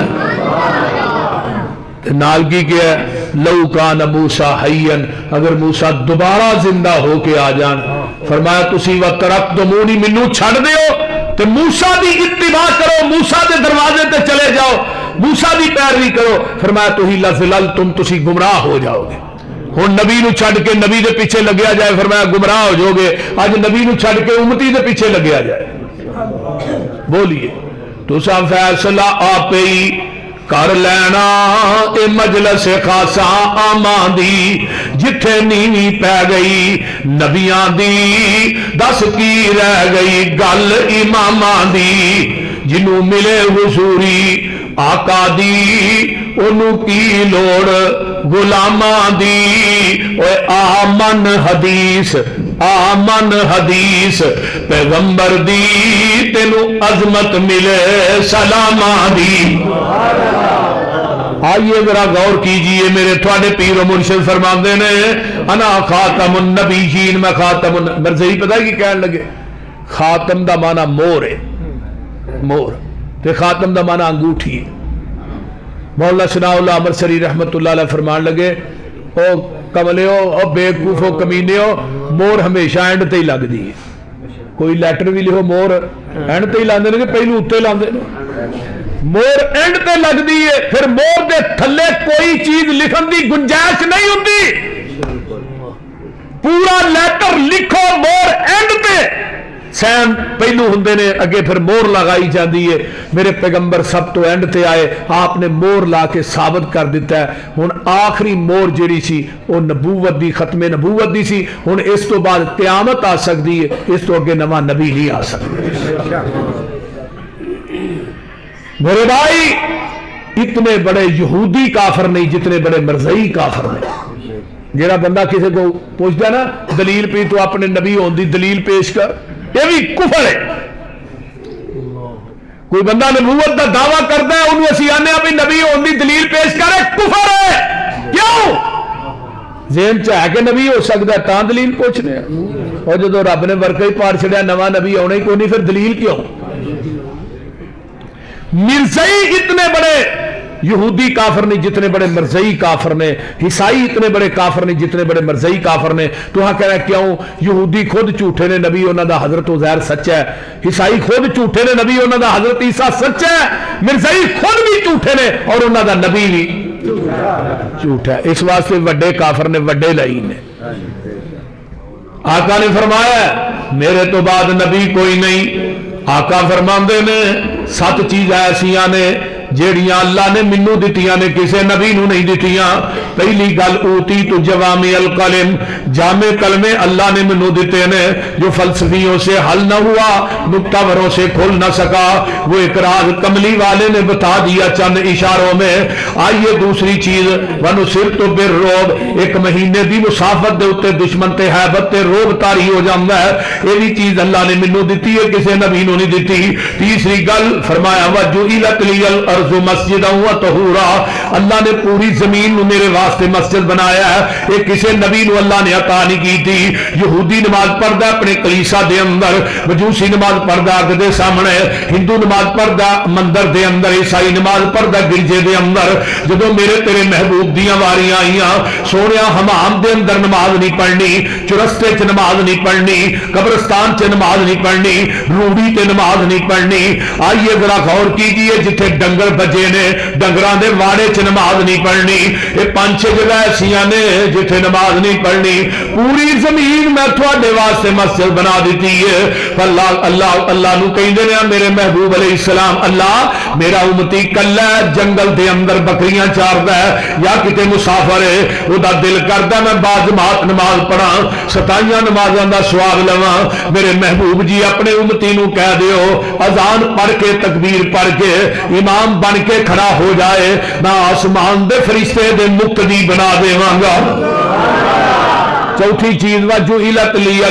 نال کی کیا ہے لو کان موسیٰ حیاً اگر موسیٰ دوبارہ زندہ ہو کے آ جان فرمایا تسی وترکتمونی منو چھڑ دیو تو موسیٰ دی اتباع کرو موسیٰ دے دروازے تے چلے جاؤ موسیٰ دی پیروی کرو. فرمایا تو ہی لزللتم تسی گمراہ ہو جاؤ گے. ہن نبی نو چھڑ کے نبی دے پیچھے لگیا جائے فرمایا گمراہ ہو جاؤ گے. اج نبی نو چھڑ کے امتی دے پیچھے لگیا جائے. بولیے تساں فیصلہ آپ ہی کر لینا اے مجلس خاصا آماں دی جتھے نیوی پہ گئی نبیاں دی دس کی رہ گئی گل اماماں دی جنوں ملے حضوری آقا دی انہوں کی لوڑ غلاماں دی. اوے آمن حدیث پیغمبر دی تینو عظمت ملے سلاماں دی. آئیے ذرا غور کیجئے میرے تھوڑے پیر و مرشد فرماندے نے انا خاتم النبیین میں خاتم مرزئی پتہ ہے کہ کہنے لگے خاتم دا معنی مور ہے مور تے خاتم دا معنی انگوٹھی. مولا ثناء اللہ امرسری رحمت اللہ علیہ فرمان لگے او کملیو او بیوقوف او کمینیو مور ہمیشہ اینڈ تے ہی لگ دی ہے. کوئی لیٹر بھی لکھو مور اینڈ تے ہی لاندے نے کہ پہلو اتے لاندے نے مور اینڈ تے لگ دی ہے. پھر مور دے تھلے کوئی چیز لکھن دی گنجائش نہیں ہوتی. پورا لیٹر لکھو مور اینڈ تے سین پہلو ہندے نے اگے پھر مور لگائی جاندی ہے. میرے پیغمبر سب تو اینڈ تے آئے آپ نے مور لا کے ثابت کر دیتا ہے. ہن آخری مور جڑی سی وہ نبوت دی ختم نبوت دی سی. ہن اس تو بعد قیامت آ سکتی ہے اس تو اگے نواں نبی نہیں آ سکتا. میرے بھائی اتنے بڑے یہودی کافر نہیں جتنے بڑے مرزئی کافر نہیں. جیڑا بندہ کسی کو پوچھتا نا دلیل پہ تو اپنے نبی ہون دی دلیل پیش کر یہ بھی کفر ہے. کوئی بندہ نبوت دا دعویٰ کرتا ہے انہوں اسی آنے بھی نبی ہون دی دلیل پیش کرے کفر ہے. کیوں ذہن چ ہے کہ نبی ہو سکتا ہے تاں دلیل پوچھنے اور جدو رب نے ورقہ ہی پاڑ چھڑیا نواں نبی آنا ہی کوئی نہیں پھر دلیل کیوں؟ مرزائی اتنے بڑے یہودی کافر نہیں جتنے بڑے مرزائی کافر نے، عیسائی اتنے بڑے کافر نہیں جتنے بڑے مرزائی کافر نے. تو ہاں کہہ رہا کیوں؟ یہودی خود جھوٹے نے نبی انہاں دا حضرت عزیر سچا ہے، عیسائی خود جھوٹے نے نبی انہاں دا حضرت عیسیٰ سچا ہے، مرزائی خود بھی جھوٹے نے اور انہاں دا نبی بھی جھوٹا ہے. اس واسطے وڈے کافر نے وڈے لائی نے. آقا نے فرمایا میرے تو بعد نبی کوئی نہیں. آقا فرماندے نے 7 چیزاں ایسیاں نے جیڑیاں اللہ نے منو دتیاں نے کسے نبی نو نہیں دتیاں. پہلی گل اوتی تو جوامع الکلم، جامع کلمے اللہ نے منو دیتے نے جو فلسفیوں سے حل نہ ہوا، نکتہوروں سے کھل نہ سکا. وہ ایک راز کملی والے نے بتا دیا چند اشاروں میں. آئیے دوسری چیز وَنُصِرْتُ بِالرُّعْبِ، ایک مہینے دی مسافت دے اتے دشمن تے ہیبت تے روب طاری ہو جاندا ہے. یہ بھی چیز اللہ نے منو دیتی ہے کسے نبی نو نہیں دیتی. تیسری گل فرمایا وَجُعِلَتْ لِيَ الْأَرْضُ مَسْجِدًا وَطَهُورًا، اللہ نے پوری زمین نو میرے واسطے مسجد بنایا ہے. یہ کسے نبی نو اللہ نے عطا نہیں کی تھی. یہودی نماز پڑھدا اپنے کلیسا دے اندر، مجوسی نماز پڑھدا اگ دے سامنے، ہندو نماز پڑھدا مندر دے اندر، عیسائی نماز پڑھدا گرجے دے اندر. جدوں میرے تیرے محبوب دیاں واریاں آئیاں سونیا حمام دے اندر نماز نہیں پڑھنی، چرستے چ نماز نہیں پڑھنی، قبرستان چ نماز نہیں پڑھنی، روڑی تے نماز نہیں پڑھنی. آئیے ذرا غور کیجئے جتھے ڈنگر بجے نے ڈنگراں دے واڑے چ نماز نہیں پڑھنی. یہ 5-6 جگہ ایسیاں نے جتھے نماز نہیں پڑھنی. پوری زمین میں تھوڑے واسطے مسجد بنا دیتی ہے. اللہ نو کہندے نے میرے محبوب علیہ السلام اللہ میرا امتی کلا جنگل دے اندر بکریاں چاردا ہے یا کتے مسافر ہے، او دا دل کردا میں با جماعت نماز پڑھاں 27 نمازاں دا ثواب لواں. میرے محبوب جی اپنے امتی نو کہہ دیو اذان پڑھ کے تکبیر پڑھ کے امام بن کے کھڑا ہو جائے نہ آسمان دے فرشتے دے مقتدی بنا دیواں گا. چوتھی چیز وَجُعِلَتْ لِيَ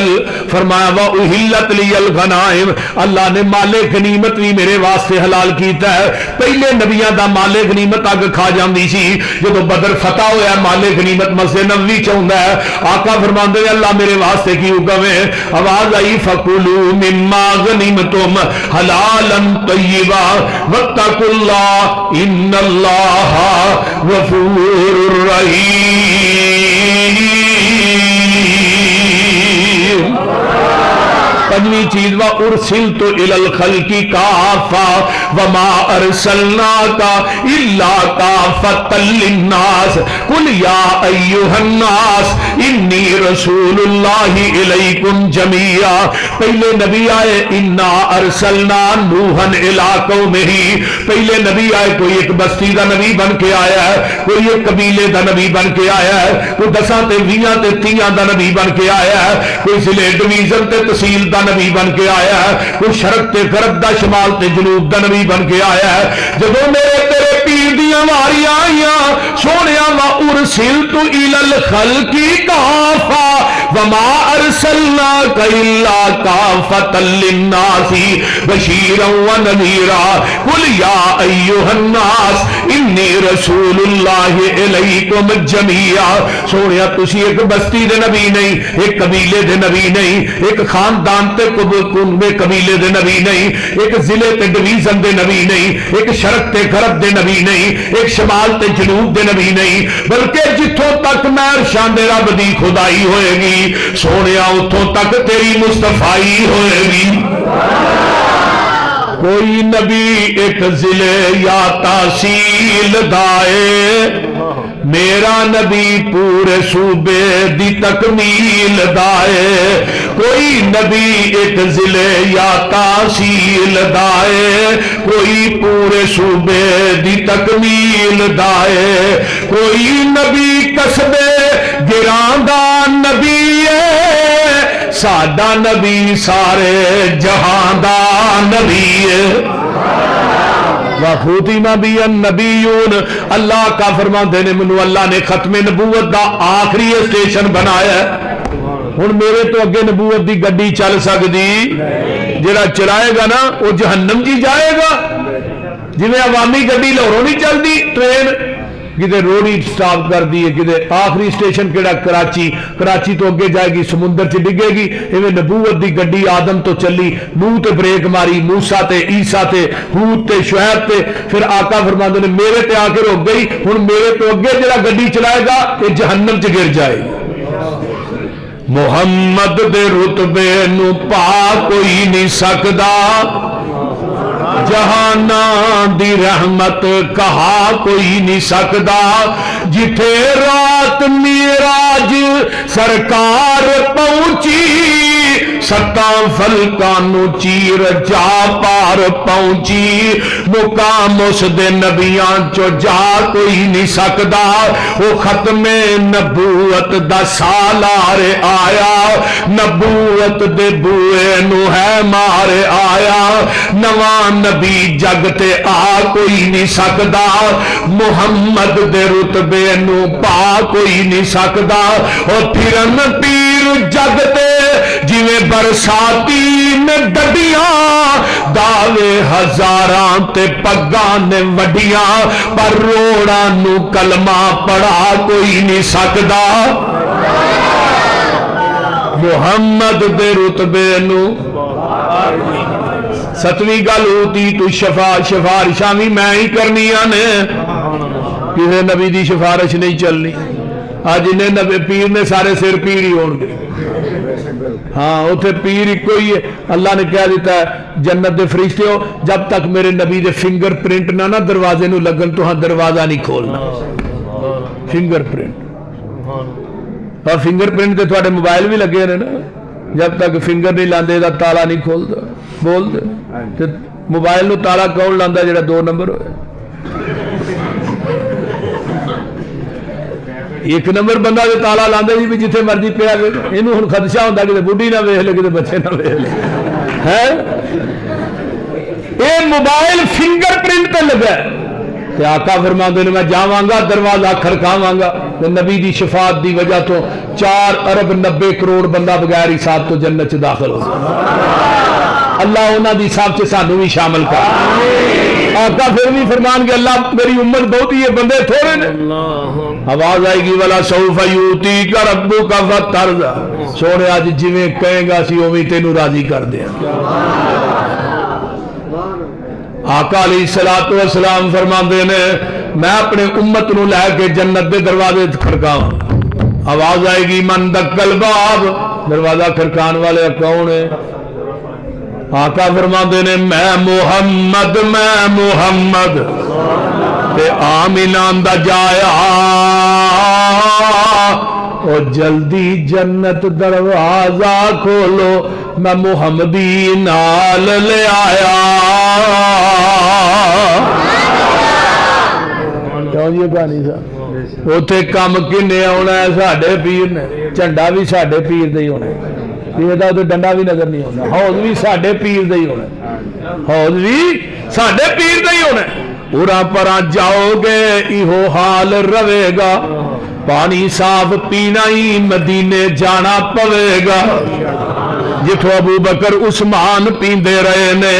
فرمایا وَأُحِلَّتْ لِيَ الْغَنَائِمُ، اللہ نے مال غنیمت بھی میرے واسطے حلال کیتا ہے. پہلے نبیاں دا مال غنیمت اگ کھا جاندی سی، جدو بدر فتح ہویا مال غنیمت مسجد نبوی چ ہوندا ہے. آقا فرماندے نے اللہ میرے واسطے کی اگاویں. آواز آئی فَكُلُوا مِمَّا غَنِمْتُمْ حَلَالًا طَيِّبًا وَاتَّقُوا اللَّهَ إِنَّ اللَّهَ غَفُورٌ رَحِيمٌ. پنجویں چیز وَأُرْسِلْتُ إِلَى الْخَلْقِ كَافَّةً وَمَا أَرْسَلْنَاكَ إِلَّا كَافَّةً لِلنَّاسِ قُلْ يَا أَيُّهَا النَّاسُ إِنِّي رَسُولُ اللَّهِ إِلَيْكُمْ جَمِيعًا. پہلے نبی آئے اِنَّا أَرْسَلْنَا نُوحًا إِلَىٰ قَوْمِهِ، پہلے نبی آئے کوئی ایک بستی دا نبی بن کے آیا ہے، کوئی ایک قبیلے دا نبی بن کے آیا ہے، کوئی 10 تے 20 تے 30 دا نبی بن کے آیا ہے، کوئی ضلع ڈویژن تے تحصیل دا نبی بن کے آیا ہے، کوئی شرق تے غرب دا شمال تے جنوب دا نبی بن کے آیا ہے. جدو میرے تیرے پیر دیاں واریاں آئیاں سونیا وَأُرْسِلْتُ إِلَى الْخَلْقِ كَافَّةً وَمَا أَرْسَلْنَاكَ إِلَّا كَافَّةً لِلنَّاسِ بَشِيرًا وَنَذِيرًا قُلْ يَا أَيُّهَا النَّاسُ إِنِّي رَسُولُ اللَّهِ إِلَيْكُمْ جَمِيعًا. سونیا تسی ایک بستی دے نبی نہیں، ایک قبیلے دے نبی نہیں، ایک خاندان تے قبیلے دے نبی نہیں، ایک ضلع تے ڈویژن دے نبی نہیں، ایک شرق تے غرب دے نبی نہیں، ایک شمال تے جنوب دے نبی نہیں، بلکہ جتھوں تک میں ارشاد رب دی خدائی ہوئے گی سونیا اتھوں تک تیری مصطفائی ہوئے گی. کوئی نبی ایک ضلع یا تحصیل دائے، میرا نبی پورے صوبے دی تکمیل دائے. کوئی نبی ایک ضلع یا تحصیل دائے، کوئی پورے صوبے دی تکمیل دائے. کوئی نبی قصبے گراندہ نبی ہے، ساڈا نبی سارے جہاں دا نبی ہے. وَخُتِمَ بِهِ النَّبِيُّونَ، اللہ کا فرماندے نے منو اللہ نے ختم نبوت دا آخری اسٹیشن بنایا ہے. ہن میرے تو اگے نبوت دی گڈی چل سکدی؟ جڑا چلائے گا نا وہ جہنم جی جائے گا. جویں عوامی گڈی لاہوروں نہیں چلدی ٹرین، کدے روڑی سٹاپ کر دی ہے، کدے آخری سٹیشن کیڑا کراچی، کراچی تو اگے جائے گی سمندر چ ڈگے گی، ایویں نبوت دی گڈی آدم تو چلی، نوح تے بریک ماری، موسیٰ تے عیسیٰ تے ہود تے شعیب تے، پھر آقا فرماندے نے میرے تے آ کے رک گئی، ہن میرے تو اگے جڑا گڈی چلائے گا یہ جہنم چ گر جائے گی۔ محمد دے رتبے نو پا کوئی نہیں سکدا، جہاناں دی رحمت کہا کوئی نہیں سکدا، جتھے رات معراج سرکار پہنچی، ستاں فلکاں نو چیر جا پار پہنچی، مقام اس دے نبیاں چو جا کوئی نہیں سکدا، وہ ختم نبوت دا سالار آیا، نبوت دے بوئے نو ہے مارے آیا، نواں نبی جگ تے آ کوئی نہیں سکدا، محمد دے رتبے نو پا کوئی نہیں سکدا، اور پھرن پیر جگ تے جویں برساتی نے ڈڈیاں، دعوے ہزاراں تے پگاں نے وڈیاں، پر روڑاں نو کلمہ پڑھا کوئی نہیں سکدا، محمد دے رتبے نو۔ ستویں گل ہوتی تو سفارشاں بھی میں ہی کرنیاں نے، کسی نبی دی سفارش نہیں چلنی، آج انہیں نبی پیر نے سارے سر پیر ہی ہون گے، ہاں اتنے پیر ایک ہی ہے۔ اللہ نے کہہ دیتا ہے جنت دے فرشتے ہو جب تک میرے نبی دے فنگر پرنٹ نہ دروازے نو لگن تو ہاں دروازہ نہیں کھولنا، فنگر پرنٹ، اور فنگر پرنٹ تے تھوڑے موبائل بھی لگے رہے نا، جب تک فنگر نہیں لاندے دا تالا نہیں کھولدا، بول دے موبائل نو تالا کون لاندا جڑا 2 نمبر ہوئے، 1 نمبر بندہ جو تالا لاندا جی بھی جتھے مرضی پیا گئے، اینو ہن خدشہ ہوندا کہ بڈھی نہ ویکھ لے کہ بچے نہ ویکھ لے، ہے اے موبائل فنگر پرنٹ تے لگا ہے، تے آقا فرماندے نے میں جاواں گا دروازہ کھڑکاواں گا، تے نبی دی شفاعت دی وجہ تو 4 ارب 90 کروڑ بندہ بغیر حساب تو جنت چ داخل ہو گیا، اللہ انہاں دی حساب سے سانو بھی شامل کر۔ آقا پھر بھی فرمان گے اللہ میری امت بہت ہی ہے بندے تھوڑے نے، آواز آئے گی ولا سوف یؤتیک ربک فترضی، سونے آج جویں کہے گا سی اوویں تینوں راضی کر دیا۔ آقا علیہ الصلوۃ والسلام فرماندے نے میں اپنے امت نو لے کے جنت دے دروازے کھڑکاواں، آواز آئے گی من دقل باب، دروازہ کھڑکان والے کون ہے؟ آقا فرماندے نے میں محمد تے آمینہ دا جایا، اور جلدی جنت دروازہ کھولو میں محمدی نال لے آیا۔ کیوں یہ کہانی سا اوتھے کم کنے آنا ہے ساڈے پیر نے، جھنڈا بھی ساڈے پیر دے ہی ہونا ہے، یہ تو ڈنڈا بھی نظر نہیں ہونا، حوض بھی ساڈے پیر دے ہی ہونا، حوض بھی ساڈے پیر دے ہی ہونا، پورا پرا جاؤ گے ایہو حال رہے گا، پانی صاف پینا ہی مدینے جانا پوے گا، جتھو ابو بکر عثمان پیندے رہے نے،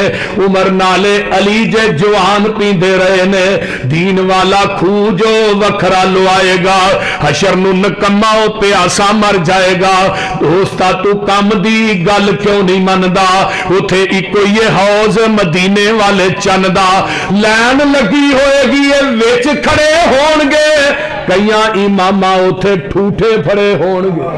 عمر نالے علی جے جوان پیندے رہے نے، دین والا کھو جو وکھرا لوائے گا، حشر نو نکما او پیاسا مر جائے گا، دوستا تو کم دی گل کیوں نہیں مندا، اتھے ایکو یہ حوض مدینے والے چندا، لین لگی ہوئے گی یہ وچ کھڑے ہون گے، کئیاں امامہ اتھے ٹھوٹے پھڑے ہون گے،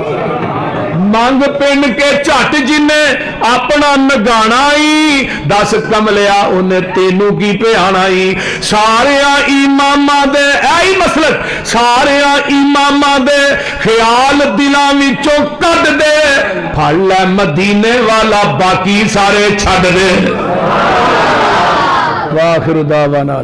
مانگ پن کے جھٹ جنے اپنا نگانا ہی، 10 کملیا انہیں تینوں کی پیانا ہی، سارے امامہ دے ایہی مسلک، سارے امامہ دے خیال دلاں وچوں کڈ دے، پھڑ لے مدینے والا باقی سارے چھڈ دے۔ وآخر دعوانا